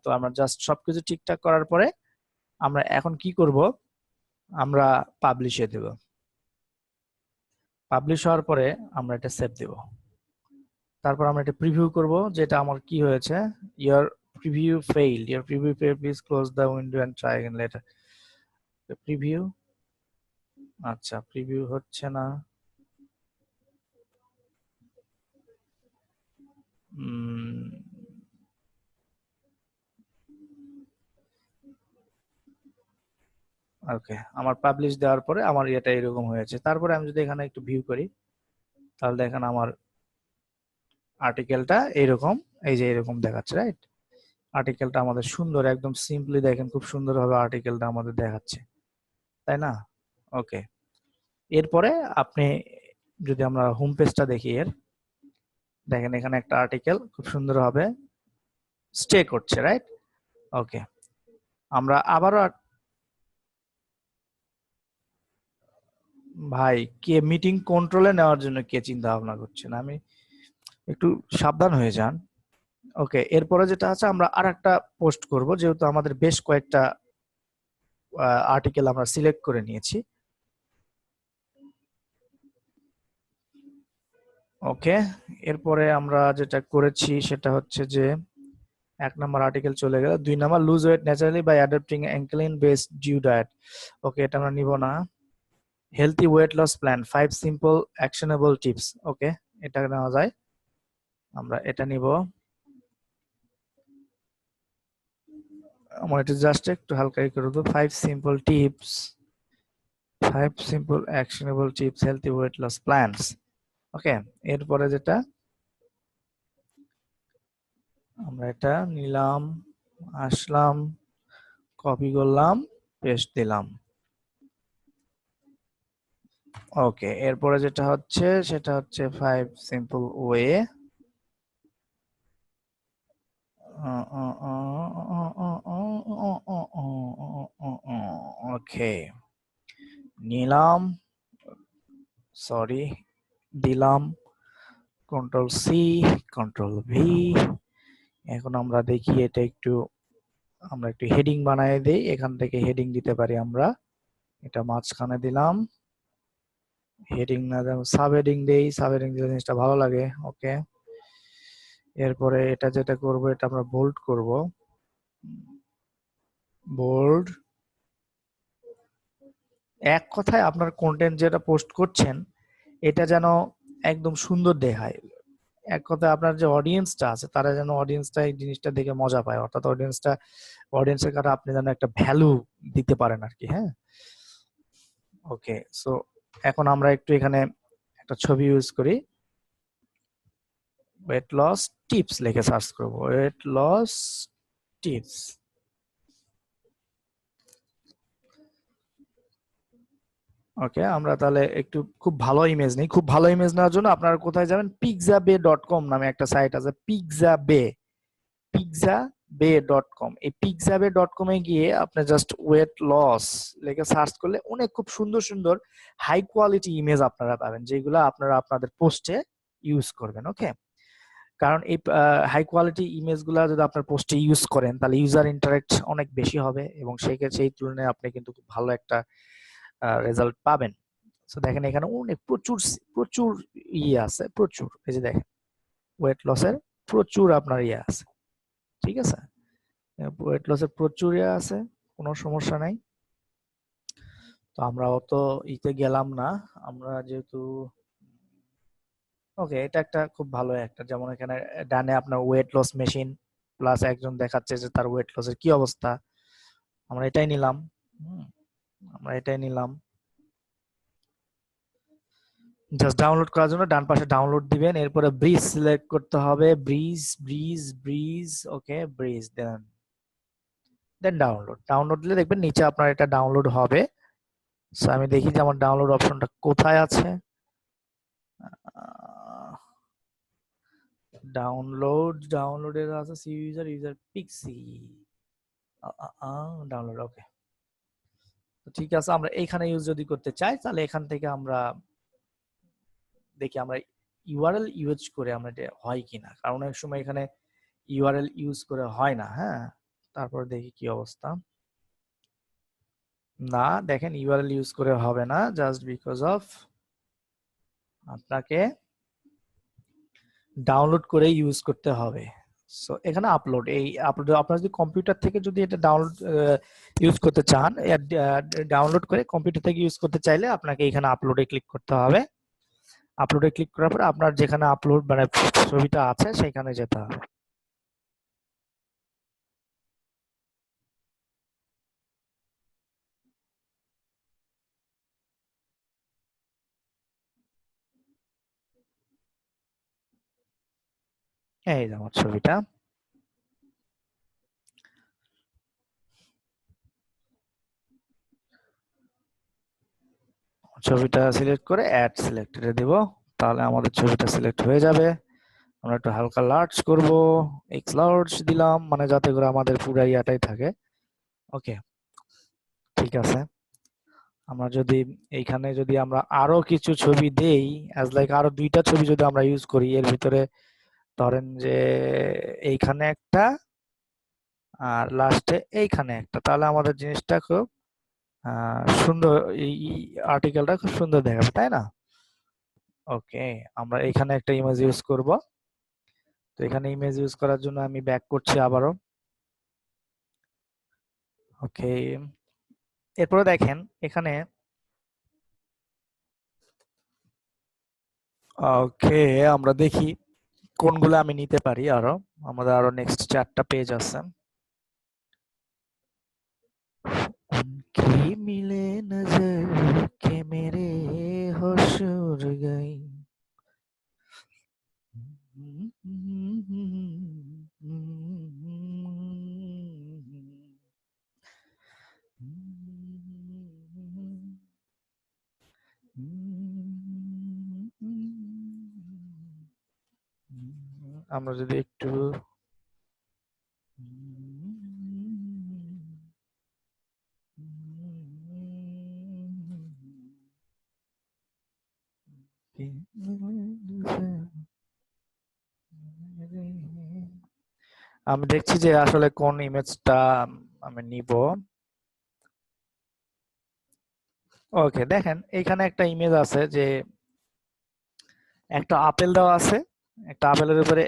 [SPEAKER 1] তো আমরা জাস্ট সবকিছু ঠিকঠাক করার পরে আমরা এখন কি করব, আমরা পাবলিশে দেব। পাবলিশ হওয়ার পরে আমরা এটা সেভ দেব। তারপর আমরা এটা প্রিভিউ করব, যেটা আমার কি হয়েছে, your preview failed, your preview failed, please close the window and try again later. Preview, আচ্ছা প্রিভিউ হচ্ছে না। ওকে, আমার পাবলিশ দেওয়ার পরে আমার এটা এরকম হয়েছে। তারপরে আমি যদি এখানে একটু ভিউ করি তাহলে দেখেন আমার আর্টিকেলটা এরকম, এই যে এরকম দেখাচ্ছে, রাইট? আর্টিকেলটা আমাদের সুন্দর, একদম সিম্পলি দেখেন খুব সুন্দরভাবে আর্টিকেলটা আমাদের দেখাচ্ছে, তাই না? ওকে, এরপরে আপনি যদি আমরা হোম পেজটা দেখি, এর দেখেন এখানে একটা আর্টিকেল খুব সুন্দরভাবে স্টে করছে, রাইট? ওকে, আমরা আবারও ভাই, কে মিটিং কন্ট্রোলে নেওয়ার জন্য কে চিন্তা ভাবনা করছেন, আমি একটু সাবধান হয়ে যান। ওকে, এরপরে যেটা আছে, আমরা আরেকটা পোস্ট করব, যেহেতু আমাদের বেশ কয়েকটা আর্টিকেল আমরা সিলেক্ট করে নিয়েছি। ওকে, এরপরে আমরা যেটা করেছি সেটা হচ্ছে যে 1 নম্বর আর্টিকেল চলে গেল। 2 number, lose weight naturally by adapting a clean based due diet. Okay, এটা আমরা নিব না। Healthy weight loss plan, 5 simple actionable tips. Okay, এটা নেওয়া যায়, আমরা এটা নিব। আমার এটা জাস্ট একটু হালকা করে দেবো, 5 simple actionable tips healthy weight loss plans। ওকে, এরপরে যেটা আমরা এটা নিলাম, আসলাম, কপি করলাম, পেস্ট দিলাম। ওকে, এরপরে যেটা হচ্ছে সেটা হচ্ছে 5 simple way ওকে, নিলাম, সরি, দিলাম, কন্ট্রোল সি, কন্ট্রোল ভি। এখন আমরা দেখি এটা একটু, আমরা একটু হেডিং বানায় দেই, এখান থেকে হেডিং দিতে পারি আমরা। এটা মাঝখানে দিলাম, হেডিং না সাব হেডিং দেই, সাব হেডিং দিলে জিনিসটা ভালো লাগে। ওকে, এরপরে এটা যেটা করব এটা আমরা বোল্ড করব, বোল্ড। এক কথায় আপনার কন্টেন্ট যেটা পোস্ট করছেন এটা যেন একদম সুন্দর দেখায়। এক কথায় আপনার যে অডিয়েন্সটা আছে তারা যেন অডিয়েন্সটা এই জিনিসটা দেখে মজা পায়, অর্থাৎ অডিয়েন্সের কাছে আপনি যেন একটা ভ্যালু দিতে পারেন আর কি। হ্যাঁ, ওকে। সো এখন আমরা একটু এখানে একটা ছবি ইউজ করি, ওয়েট লস টিপস লিখে সার্চ করব, ওয়েট লস টিপস। ওকে, আমরা তাহলে একটু খুব ভালো ইমেজ নেই। খুব ভালো ইমেজ নেওয়ার জন্য আপনারা কোথায় যাবেন, pixabay.com নামে একটা সাইট আছে, pixabay.com। এই pixabay.com এ গিয়ে আপনি জাস্ট ওয়েট লস লিখে সার্চ করলে অনেক খুব সুন্দর সুন্দর হাই কোয়ালিটি ইমেজ আপনারা পাবেন, যেগুলো আপনারা আপনাদের পোস্টে ইউজ করবেন। ওকে, কারণ এই হাই কোয়ালিটি ইমেজগুলো যদি আপনার পোস্টে ইউজ করেন তাহলে ইউজার ইন্টারেক্ট অনেক বেশি হবে এবং সেই তুলনায় আপনি কিন্তু খুব ভালো একটা রেজাল্ট পাবেন। সো দেখেন এখানে অনেক প্রচুর প্রচুর ইয়ে আছে, প্রচুর। এই যে দেখেন ওয়েট লসের প্রচুর আপনার ইয়ে আছে, ঠিক আছে, ওয়েট লসের প্রচুর ইয়ে আছে, কোনো সমস্যা নাই। তো আমরা অত ইতে গেলাম না, আমরা যেহেতু ওকে, এটা একটা খুব ভালো একটা, যেমন এখানে ডানে আপনার ওয়েট লস মেশিন প্লাস একজন দেখাচ্ছে যে তার ওয়েট লসের কি অবস্থা। আমরা এটাই নিলাম, আমরা এটাই নিলাম। জাস্ট ডাউনলোড করার জন্য ডান পাশে ডাউনলোড দিবেন, এরপরে ব্রিজ সিলেক্ট করতে হবে, ব্রিজ। ওকে, ব্রিজ দেন, ডাউনলোড দিলে দেখবেন নিচে আপনার এটা ডাউনলোড হবে। সো আমি দেখি যে আমার ডাউনলোড অপশনটা কোথায় আছে। ডাউনলোডের আছে সি ইউজার পিক্সি, ডাউনলোড। ওকে, ঠিক আছে, আমরা এইখানে ইউজ যদি করতে চাই তাহলে এখান থেকে আমরা দেখি আমরা ইউআরএল ইউজ করে আমরা এটা হয় কিনা, কারণ অনেক সময় এখানে ইউআরএল ইউজ করে হয় না। হ্যাঁ, তারপর দেখি কি অবস্থা। না, দেখেন ইউআরএল ইউজ করে হবে না, জাস্ট বিকজ অফ আপনাকে ডাউনলোড করে ইউজ করতে হবে। সো এখানে আপলোড, এই আপলোড আপনার যদি কম্পিউটার থেকে যদি এটা ডাউনলোড ইউজ করতে চান, ডাউনলোড করে কম্পিউটার থেকে ইউজ করতে চাইলে আপনাকে এখানে আপলোডে ক্লিক করতে হবে। আপলোডে ক্লিক করার পরে আপনার যেখানে আপলোড মানে ছবিটা আছে সেখানে যেতে হবে। এই যে আমার ছবিটা, সিলেক্ট করে অ্যাড সিলেক্টেডে দিব, তাহলে আমাদের ছবিটা সিলেক্ট হয়ে যাবে। আমরা একটু হালকা লার্জ করব, এক্স লার্জ দিলাম, মানে যাতে করে আমাদের পুরো ইয়াটাই থাকে। ওকে, ঠিক আছে। আমরা যদি এইখানে যদি আমরা আরো কিছু ছবি দেই, অ্যাজ লাইক আরো দুইটা ছবি যদি আমরা ইউজ করি এর ভিতরে, ধরেন যে এইখানে একটা আর লাস্টে এইখানে একটা, তাহলে আমাদের জিনিসটা খুব সুন্দর, এই আর্টিকেলটা খুব সুন্দর দেখাবে, তাই না? ওকে, আমরা এখানে একটা ইমেজ ইউজ করব। তো এখানে ইমেজ ইউজ করার জন্য আমি ব্যাক করছি আবারও। ওকে, এরপরে দেখেন এখানে, ওকে, আমরা দেখি কোনগুলো আমি নিতে পারি। আরো আমাদের আরো নেক্সট 4টা পেজ আছে। आँखें मिले नजर के मेरे होश उड़ गए। আমরা যদি একটু আমি দেখছি যে আসলে কোন ইমেজটা আমি নিব। ওকে, দেখেন এখানে একটা ইমেজ আছে যে একটা আপেল দেওয়া আছে, একটা আপেলের উপরে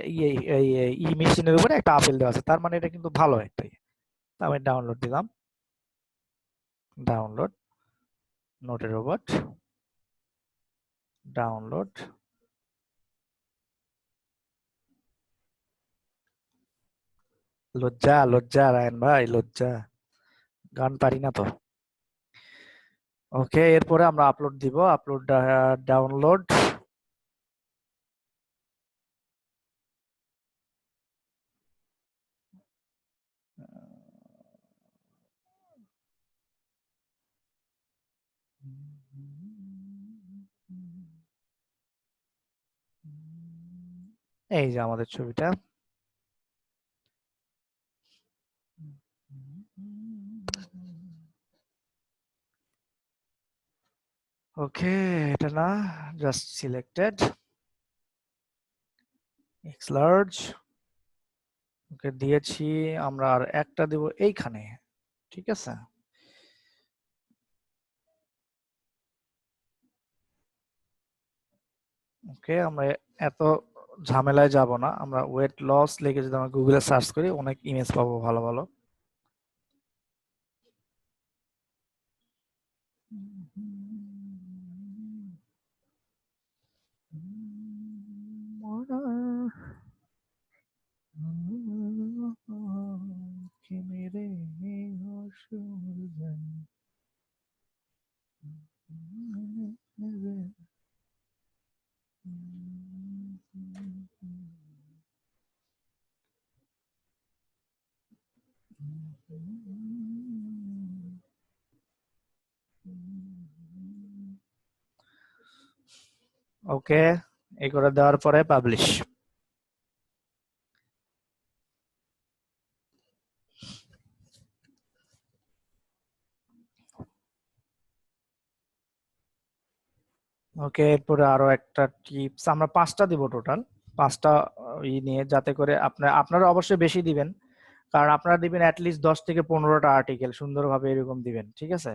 [SPEAKER 1] ই মেশিনের উপরে একটা আপেল দেওয়া আছে, তার মানে এটা কিন্তু ভালো একটা ইয়ে। আমি ডাউনলোড দিলাম, ডাউনলোড নোটের রোবট, ডাউনলোড। লজ্জা লজ্জা রায়ন ভাই, লজ্জা, গান পারি না তো। ওকে, এরপরে আমরা আপলোড দিব, আপলোড, ডাউনলোড। এই যে আমাদের ছবিটা। ওকে, এটা না, জাস্ট সিলেক্টেড, এক্স লার্জ। ওকে দিয়েছি, আমরা আর একটা দেব এইখানে, ঠিক আছে। ওকে, আমরা এত ঝামেলায় যাব না, আমরা ওয়েট লস লিখে যদি আমরা গুগলে সার্চ করি অনেক ইমেজ পাবো ভালো ভালো। कि मेरे होश उड़ गए। ওকে, এই করে দেওয়ার পরে পাবলিশ। ওকে, এরপরে আরো একটা টিপস, আমরা 5টা দিব টোটাল, 5টা নিয়ে, যাতে করে আপনারা অবশ্যই বেশি দিবেন, কারণ আপনারা দিবেন অ্যাটলিস্ট 10 থেকে 15টা আর্টিকেল, সুন্দরভাবে এরকম দিবেন, ঠিক আছে।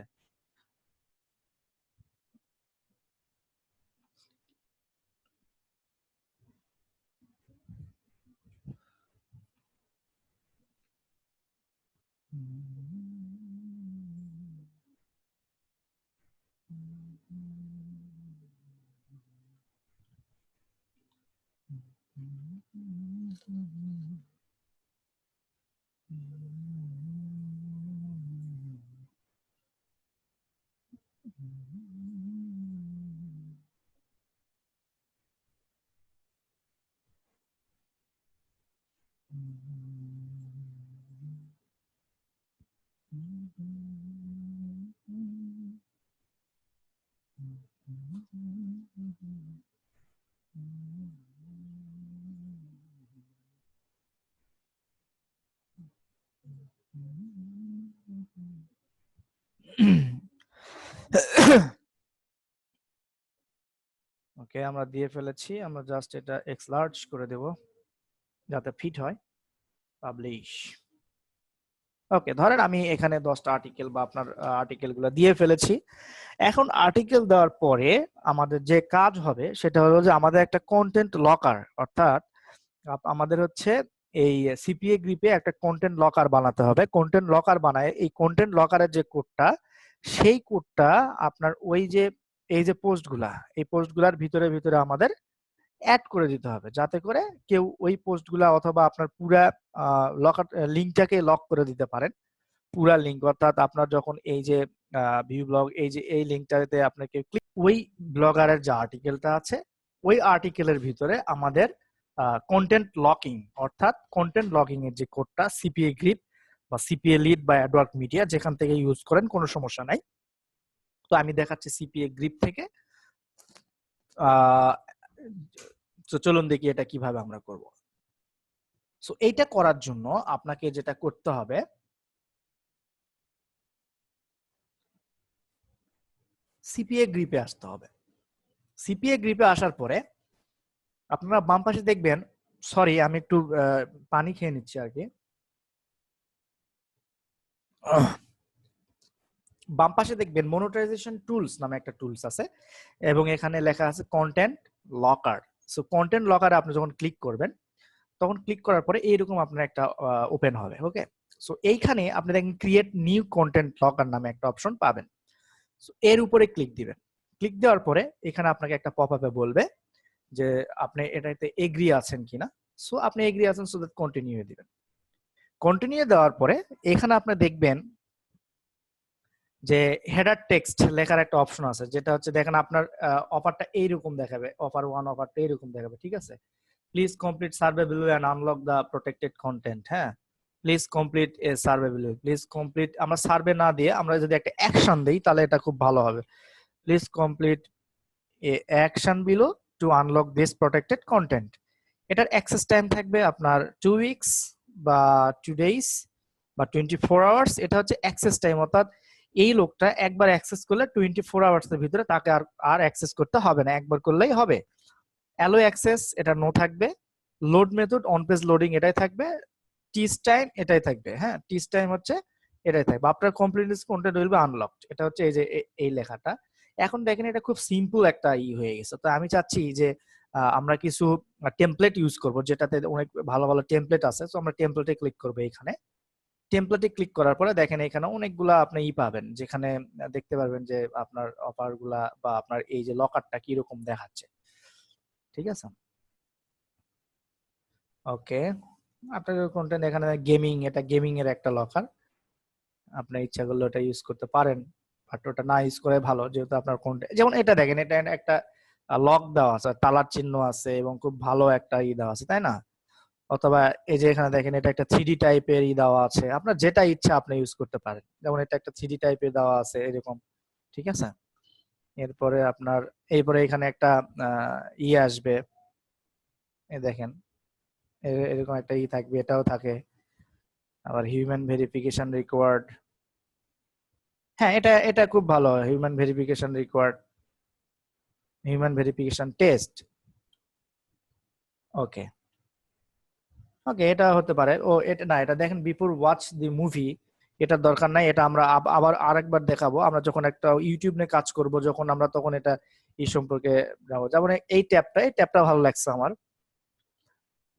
[SPEAKER 1] ওকে, আমরা দিয়ে ফেলেছি, আমরা জাস্ট এটা এক্স লার্জ করে দেব যাতে ফিট হয়, পাবলিশ। ওকে, ধরেন আমি এখানে 10টা আর্টিকেল বা আপনার আর্টিকেল গুলো দিয়ে ফেলেছি। এখন আর্টিকেল দেওয়ার পরে আমাদের যে কাজ হবে সেটা হলো যে আমাদের একটা কন্টেন্ট লকার, অর্থাৎ আমাদের হচ্ছে এই সিপিএ গ্রিপে একটা কন্টেন্ট লকার বানাতে হবে। কন্টেন্ট লকার বানায় এই কন্টেন্ট লকারের যে কোডটা, সেই কোডটা আপনার ওই যে এই যে পোস্টগুলা, এই পোস্টগুলার ভিতরে ভিতরে আমাদের অ্যাড করে দিতে হবে, যাতে করে কেউ ওই পোস্টগুলা অথবা আপনার পুরা লকার লিঙ্কটাকে লক করে দিতে পারেন। পুরা লিঙ্ক, অর্থাৎ আপনার যখন এই যে ভিউ ব্লগ, এই যে এই লিঙ্কটাতে আপনাকে ক্লিক, ওই ব্লগারের যে আর্টিকেলটা আছে ওই আর্টিকেলের ভিতরে আমাদের কন্টেন্ট লকিং, অর্থাৎ কন্টেন্ট লকিং এর যে কোডটা সিপিএ গ্রিপ বা সিপিএ লিড বা অ্যাডওয়ার্ক মিডিয়া যেখান থেকে ইউজ করেন কোনো সমস্যা নাই। তো আমি দেখাচ্ছি সিপিএ গ্রিপ থেকে। তো চলুন দেখি এটা কিভাবে আমরা করব। সো এইটা করার জন্য আপনাকে যেটা করতে হবে, সিপিএ গ্রিপে আসতে হবে। সিপিএ গ্রিপে আসার পরে আপনারা বাম পাশে দেখবেন, সরি আমি একটু পানি খেয়ে নিচ্ছি আর কি। বাম পাশে দেখবেন মনিটাইজেশন টুলস নামে একটা টুলস আছে এবং এখানে লেখা আছে কন্টেন্ট লকার। সো কন্টেন্ট লকারে আপনি যখন ক্লিক করবেন তখন ক্লিক করার পরে এইরকম আপনার একটা ওপেন হবে। ওকে, সো এইখানে আপনি দেখেন ক্রিয়েট নিউ কন্টেন্ট লকার নামে একটা অপশন পাবেন। সো এর উপরে ক্লিক দিবেন। ক্লিক দেওয়ার পরে এখানে আপনাকে একটা পপ আপে বলবে যে আপনি এটাতে এগ্রি আছেন কিনা। সো আপনি এগ্রি আছেন, সো দ্যাট কন্টিনিউ দিবেন। কন্টিনিউ দেওয়ার পরে এখানে আপনি দেখবেন যে হেডার টেক্সট লেখার একটা অপশন আছে, যেটা হচ্ছে দেখেন আপনার অফারটা এইরকম দেখাবে, অফার 1 অফারটা এইরকম দেখাবে, ঠিক আছে। Please complete survey below and unlock the protected content. হ্যাঁ, please complete a survey below, please complete, আমরা সার্ভে না দিয়ে আমরা যদি একটা অ্যাকশন দেই তাহলে এটা খুব ভালো হবে। Please complete A action below two unlock this protected content. এটার অ্যাক্সেস টাইম থাকবে আপনার 2 উইকস বা 2 ডেজ বা 24 আওয়ার্স। এটা হচ্ছে অ্যাক্সেস টাইম, অর্থাৎ এই লোকটা একবার অ্যাক্সেস করলে 24 আওয়ার্স এর ভিতরে তাকে আর অ্যাক্সেস করতে হবে না, একবার করলেই হবে। অ্যালো অ্যাক্সেস এটা নো থাকবে। Load method on page loading এটাই থাকবে। টিস টাইম এটাই থাকবে। হ্যাঁ, টিস টাইম হচ্ছে এটাই থাকবে। আপনার completeness content will be unlocked, এটা হচ্ছে এই যে এই লেখাটা। এখন দেখেন এটা খুব সিম্পল একটা হয়ে গেছে। তো আমি চাচ্ছি যে আমরা কিছু টেমপ্লেট ইউজ করব, যেটাতে অনেক ভালো ভালো টেমপ্লেট আছে। তো আমরা টেমপ্লেটে ক্লিক করব। এখানে টেমপ্লেটে ক্লিক করার পরে দেখেন এখানে অনেকগুলা আপনি পাবেন, যেখানে দেখতে পারবেন যে আপনার অফার গুলা বা আপনার এই যে লকারটা কি রকম দেখাচ্ছে, ঠিক আছে। ওকে, আপনার কন্টেন্ট এখানে গেমিং, এটা গেমিং এর একটা লকার, আপনি ইচ্ছা করলে ওটা ইউজ করতে পারেন, বাট ওটা না ইউজ করে ভালো, যেহেতু আপনার কন্টেন্ট, যেমন এটা দেখেন এটা একটা লক দেওয়া আছে, তালার চিহ্ন আছে এবং খুব ভালো একটা দেওয়া আছে, তাই না। অথবা এই যে এখানে দেখেন এটা একটা 3D টাইপের দেওয়া আছে, আপনার যেটা ইচ্ছা আপনি ইউজ করতে পারেন, যেমন এটা একটা 3D টাইপের দেওয়া আছে এরকম, ঠিক আছে। এরপরে আপনার এরপরে এখানে একটা আসবে, এই দেখেন এরকম একটা থাকবে, এটাও থাকে। আবার হিউম্যান ভেরিফিকেশন রিকোয়ার্ড, হ্যাঁ এটা এটা খুব ভালো, human verification required, human verification test. Okay okay, এটা হতে পারে। ও এটা না, এটা দেখেন বিফোর ওয়াচ দি মুভি, এটার দরকার নাই, এটা আমরা আবার আরেকবার দেখাবো আমরা যখন একটা ইউটিউব নিয়ে কাজ করব, যখন আমরা তখন এটা এই সম্পর্কে যাবো। যেমন এই ট্যাবটা ভালো লাগছে আমার,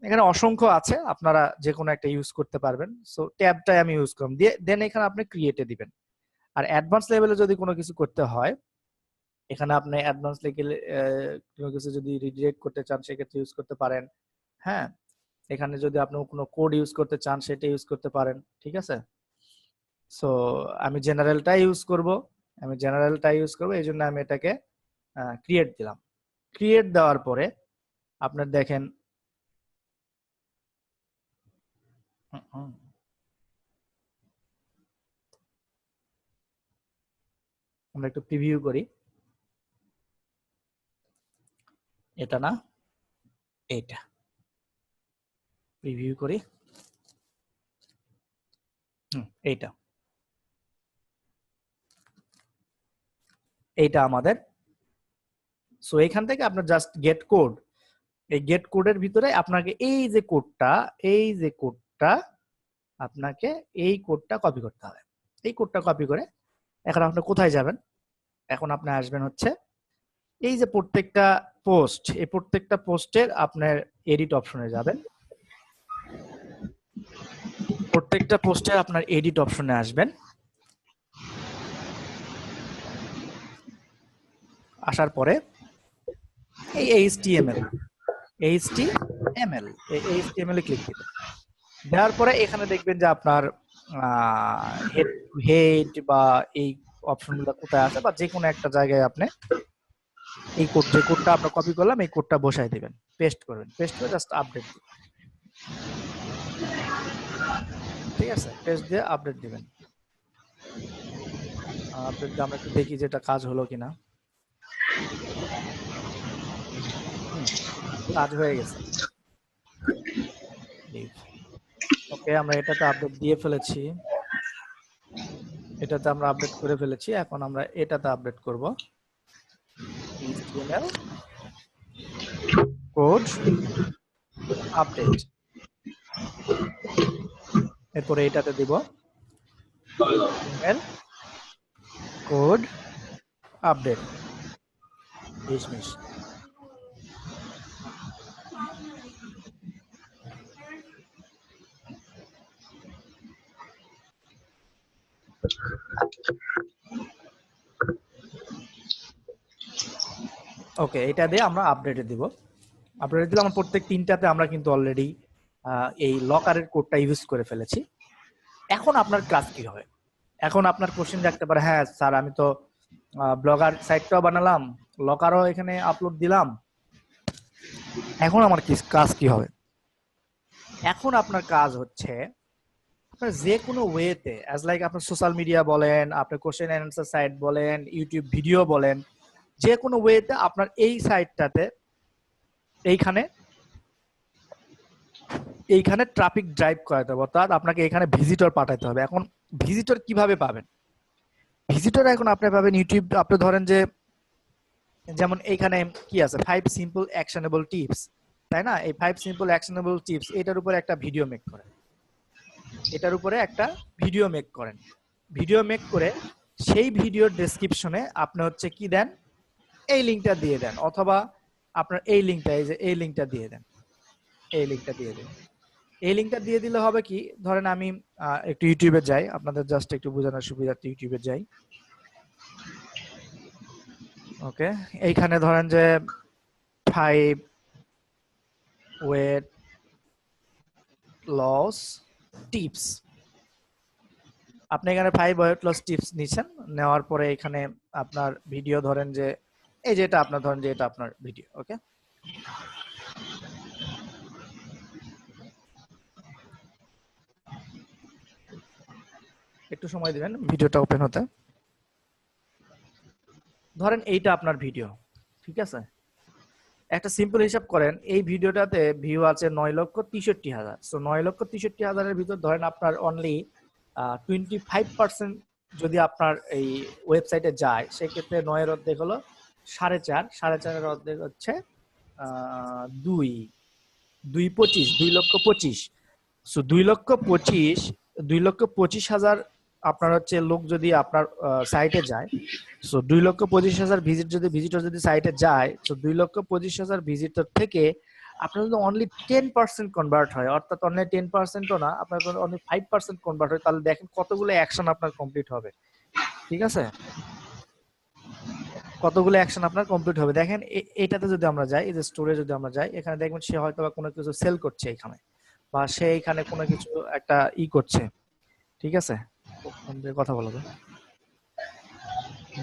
[SPEAKER 1] এখানে অসংখ্য আছে, আপনারা যে কোনো একটা ইউজ করতে পারবেন। সো ট্যাবটাই আমি ইউজ করব, দিয়ে দেন এখানে আপনি ক্রিয়েটে দিবেন। আর অ্যাডভান্স লেভেলে যদি কোনো কিছু করতে হয়, এখানে আপনি অ্যাডভান্স লেভেলে কোনো কিছু যদি রিডিরেক্ট করতে চান সেক্ষেত্রে ইউজ করতে পারেন। হ্যাঁ, এখানে যদি আপনি কোনো কোড ইউজ করতে চান সেটা ইউজ করতে পারেন, ঠিক আছে। সো আমি জেনারেলটা ইউজ করব, এই জন্য আমি এটাকে ক্রিয়েট দিলাম। ক্রিয়েট দেওয়ার পরে আপনার দেখেন আমরা একটু প্রিভিউ করি, এটা না এইটা প্রিভিউ করি, এইটা এইটা আমাদের। সো এখান থেকে আপনার জাস্ট গেট কোড, এই গেট কোডের ভিতরে আপনাকে এই যে কোডটা আপনাকে এই কোডটা কপি করতে হবে। এই কোডটা কপি করে এখন আপনি কোথায় যাবেন, এখন আপনি আসবেন হচ্ছে এই যে প্রত্যেকটা পোস্ট, এই প্রত্যেকটা পোস্টের আপনার এডিট অপশনে যাবেন। প্রত্যেকটা পোস্টের আপনার এডিট অপশনে আসবেন। আসার পরে এই এইচটিএমএল এ ক্লিক দিবেন। দেওয়ার পরে এখানে দেখবেন যে আপনার হেড বা এই অপশনগুলো কোথায় আছে, বা যে কোনো একটা জায়গায় আপনি এই কোড, যে কোডটা আমরা কপি করলাম এই কোডটা বসাই দিবেন, পেস্ট করবেন, পেস্ট করে জাস্ট আপডেট দিবেন। ঠিক আছে, পেস্ট দিয়ে আপডেট দিবেন। আপডেট দিয়ে আমরা একটু দেখি যে এটা কাজ হলো কিনা। কাজ হয়ে গেছে। ওকে, আমরা এটাতে আপডেট দিয়ে ফেলেছি, এটাতে আমরা আপডেট করে ফেলেছি। এখন আমরা এটাতে আপডেট করব, HTML কোড আপডেট। এরপরে এটাতে দিব HTML কোড আপডেট ডিসমিস। ওকে, এটা দিয়ে আমরা আপডেটে দিব। আপডেটে দিলে আমরা প্রত্যেক তিনটাতে আমরা কিন্তু অলরেডি এই লকারের কোডটা ইউজ করে ফেলেছি। এখন আপনার কাজ কি হবে? এখন আপনার কোশ্চেন রাখতে পারে, হ্যাঁ স্যার আমি তো ব্লগার সাইটটাও বানালাম, লকারও এখানে আপলোড দিলাম, এখন আমার কাজ কি হবে? এখন আপনার কাজ হচ্ছে আপনার যে কোনো ওয়েতে, অ্যাজ লাইক আপনার সোশ্যাল মিডিয়া বলেন, আপনার কোশ্চেন অ্যান্সার সাইট বলেন, ইউটিউব ভিডিও বলেন, যে কোনো ওয়েতে আপনার এই সাইটটাতে এইখানে ট্রাফিক ড্রাইভ করাতে হবে, অর্থাৎ আপনাকে এখানে ভিজিটর পাঠাতে হবে। এখন ভিজিটর কিভাবে পাবেন? ভিজিটর এখন আপনি পাবেন ইউটিউব, আপনি ধরেন যে যেমন এইখানে কি আছে, 5 সিম্পল অ্যাকশনেবল টিপস, তাই না? এই 5 সিম্পল অ্যাকশনেবল টিপস, এটার উপরে একটা ভিডিও মেক করেন, এটার উপরে একটা ভিডিও মেক করেন। ভিডিও মেক করে সেই ভিডিওর ডেসক্রিপশনে আপনি হচ্ছে কি দেন, এই লিংকটা দিয়ে দেন, অথবা আপনার এই লিংকটা, এই যে এই লিংকটা দিয়ে দেন, এই লিংকটা দিয়ে দেন। এই লিংকটা দিয়ে দিলে হবে কি, ধরেন আমি একটু ইউটিউবে যাই, আপনাদের জাস্ট একটু বোঝানোর সুবিধার্থে ইউটিউবে যাই। ওকে, এইখানে ধরেন যে 5 ওয়েট লস টিপস, আপনি এখানে 5 ওয়েট লস টিপস নিছেন, নেওয়ার পরে এখানে আপনার ভিডিও ধরেন যে এই যে এটা আপনার, ধরেন যে এটা আপনার ভিডিও। ওকে, একটু সময় দিবেন ভিডিওটা ওপেন হতে। ধরেন এইটা আপনার ভিডিও, ঠিক আছে? একটা সিম্পল হিসাব করেন, এই ভিডিওটাতে ভিউ আছে 9,63,000। সো 9,63,000-এর ভিতর ধরেন আপনার অনলি 25% যদি আপনার এই ওয়েবসাইটে যায়, সেক্ষেত্রে 9-এর অর্ধেক হলো 4.5, 4.5-এর অর্ধেক হচ্ছে 2.25, 2,25,000। সো 2,25,000 আপনার হচ্ছে লোক যদি আপনার সাইটে যায়, সো 2,25,000 ভিজিটর যদি সাইটে যায়, সো 2,25,000 ভিজিটর থেকে আপনার যদি অনলি 10% কনভার্ট হয়, অর্থাৎ অনলি 10%ও না, আপনার অনলি 5% কনভার্ট হয়, তাহলে দেখেন কতগুলো অ্যাকশন আপনার কমপ্লিট হবে। ঠিক আছে, কতগুলো অ্যাকশন আপনার কমপ্লিট হবে। দেখেন এটাতে যদি আমরা যাই, এই যে স্টোরে যদি আমরা যাই, এখানে দেখবেন সে হয়তো বা কোনো কিছু সেল করছে এখানে, বা সে এখানে কোনো কিছু একটা করছে। ঠিক আছে, কথা বলবো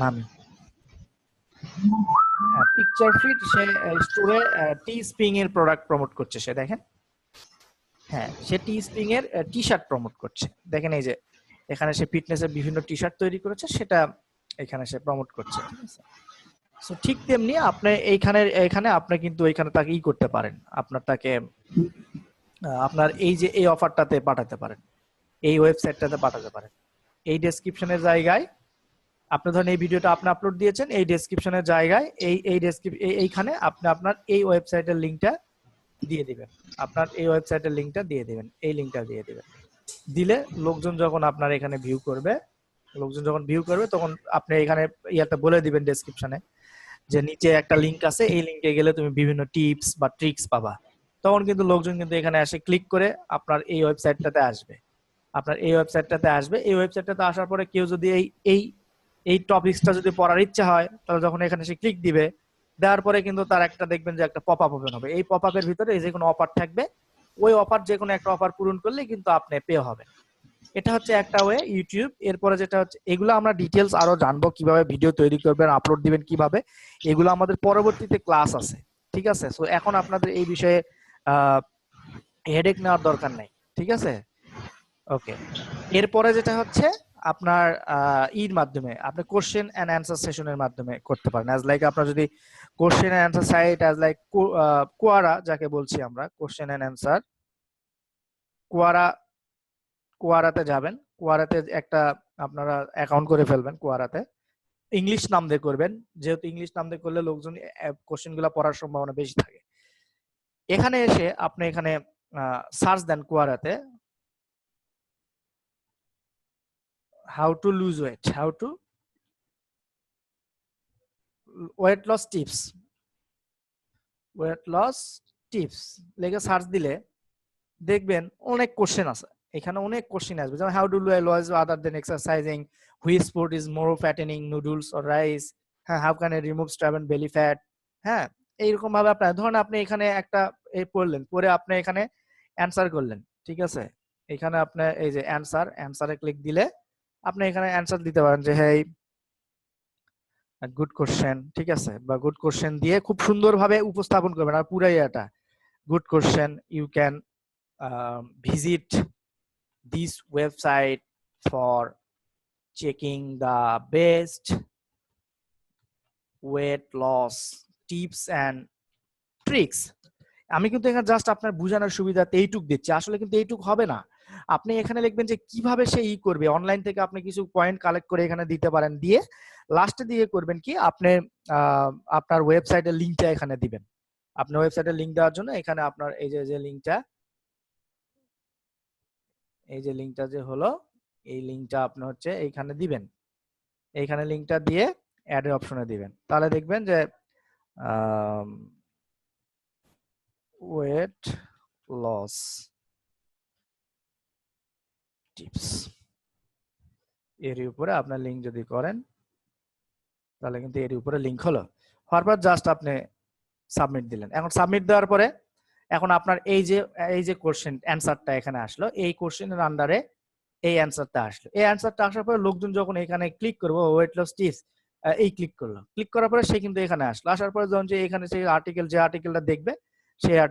[SPEAKER 1] মামি, হ্যাঁ পিকচার ফিট, সে স্টোরে টি স্প্রিং এর প্রোডাক্ট প্রমোট করছে সে, দেখেন, হ্যাঁ সে টি স্প্রিং এর টি শার্ট প্রমোট করছে। দেখেন এই যে এখানে সে ফিটনেস এর বিভিন্ন টি শার্ট তৈরি করেছে, সেটা এখানে সে প্রমোট করছে। ঠিক আছে, সো ঠিক তেমনি আপনি এখানে আপনি কিন্তু এখানে তাকে করতে পারেন, আপনার তাকে আপনার এই যে এই অফারটাতে পাঠাতে পারেন, এই ওয়েবসাইটটাতে পাঠাতে পারেন। এই ডেসক্রিপশনের জায়গায় আপনি ধরেন এই ভিডিওটা আপনি আপলোড দিয়েছেন, এই ডেসক্রিপশনের জায়গায় এইখানে আপনি আপনার এই ওয়েবসাইটের লিংকটা দিয়ে দিবেন, আপনার এই ওয়েবসাইটের লিংকটা দিয়ে দিবেন, এই লিংকটা দিয়ে দিবেন। দিলে লোকজন যখন আপনার এখানে ভিউ করবে, তখন আপনি এখানে ইয়াতে বলে দিবেন ডেসক্রিপশনে যে নিচে একটা লিংক আছে, এই লিংকে গেলে তুমি বিভিন্ন টিপস বা ট্রিক্স পাবা। তখন কিন্তু লোকজন কিন্তু এখানে এসে ক্লিক করে আপনার এই ওয়েবসাইটটাতে আসবে, এই ওয়েবসাইটটাতে আসার পরে কেউ যদি এই এই টপিকসটা যদি পড়ার ইচ্ছা হয়, তাহলে যখন এখানে সে ক্লিক দিবে, দেওয়ার পরে কিন্তু তার একটা দেখবেন যে একটা পপ আপ ওপেন হবে। এই পপ আপের ভিতরে যে কোনো অফার থাকবে, ওই অফার যে কোনো একটা অফার পূরণ করলে কিন্তু আপনি পে হবে। এটা হচ্ছে একটা ওয়ে ইউটিউব। এরপরে যেটা হচ্ছে, এগুলো আমরা ডিটেলস আরো জানবো, কিভাবে ভিডিও তৈরি করবেন, আপলোড দিবেন কিভাবে, এগুলো আমাদের পরবর্তীতে ক্লাস আছে। ঠিক আছে, সো এখন আপনাদের এই বিষয়ে হেডেক নেওয়ার দরকার নাই। ঠিক আছে, ওকে। এরপরে যেটা হচ্ছে আপনার ইর মাধ্যমে আপনি কোশ্চেন এন্ড অ্যান্সার সেশনের মাধ্যমে করতে পারেন। অ্যাজ লাইক আপনার যদি question and answer site, as like Quora যাকে বলছি আমরা, কোশ্চেন এন্ড অ্যান্সার কোয়ারা, কোয়ারাতে যাবেন। কোয়ারাতে একটা আপনারা অ্যাকাউন্ট করে ফেলবেন। কোয়ারাতে ইংলিশ নাম দিয়ে করবেন, যেহেতু ইংলিশ নাম দিয়ে করলে লোকজন কোশ্চেন গুলা পড়ার সম্ভাবনা বেশি থাকে। এখানে এসে আপনি এখানে সার্চ দেন কোয়ারাতে, how to lose weight, how to weight loss tips, weight loss tips লেগে সার্চ দিলে দেখবেন অনেক কোশ্চেন আছে। এখানে অনেক কোশ্চেন আসবে, যেমন how do I lose other than exercising, which food is more fattening, noodles or rice, হ্যাঁ, how can I remove stubborn belly fat. হ্যাঁ, এইরকম ভাবে আপনার ধরুন আপনি এখানে একটা পড়লেন, পরে আপনি এখানে অ্যান্সার করলেন। ঠিক আছে, এখানে আপনি এই যে অ্যান্সার, অ্যান্সারে ক্লিক দিলে আপনি এখানে অ্যান্সার দিতে পারেন যে হ্যাঁ গুড কোশ্চেন। ঠিক আছে, বা গুড কোশ্চেন দিয়ে খুব সুন্দরভাবে উপস্থাপন করবেন। আর পুরাই এটা good question, you can visit this website for checking the best weight loss tips and tricks. আমি কিন্তু এখানে জাস্ট আপনার বোঝানোর সুবিধাতে এইটুক দিচ্ছি, আসলে কিন্তু এইটুক হবে না। আপনি এখানে লিখবেন যে কিভাবে সে করবে। অনলাইন থেকে আপনি কিছু পয়েন্ট কালেক্ট করে এখানে দিতে পারেন, দিয়ে লাস্টে দিয়ে করবেন কি আপনি আপনার ওয়েবসাইটের লিংকটা এখানে দিবেন। আপনার ওয়েবসাইটের লিংক দেওয়ার জন্য এখানে আপনার এই যে লিংকটা, এই যে লিংকটা যে হলো, এই লিংকটা আপনি হচ্ছে এইখানে দিবেন। এইখানে লিংকটা দিয়ে অ্যাড এর অপশনে দিবেন, তাহলে দেখবেন যে ওয়েট লস টিপস এর উপরে আপনার লিংক যদি করেন, তাহলে কিন্তু এর উপরে লিংক হলো। হওয়ার পর জাস্ট আপনি সাবমিট দিলেন। এখন সাবমিট দেওয়ার পরে এখন আপনার এই যে কোশ্চেন অ্যান্সারটা এখানে আসলো, এই কোশ্চেনের আন্ডারে এই অ্যান্সারটা আসলো। এই অ্যান্সারটা আসার পরে লোকজন যখন এখানে ক্লিক করবো ওয়েট লস টিপস, এই ক্লিক করলো, ক্লিক করার পরে সে কিন্তু এখানে আসলো। আসার পরে যখন যে এখানে সেই আর্টিকেল, যে আর্টিকেলটা দেখবে সেই আর্টিকেল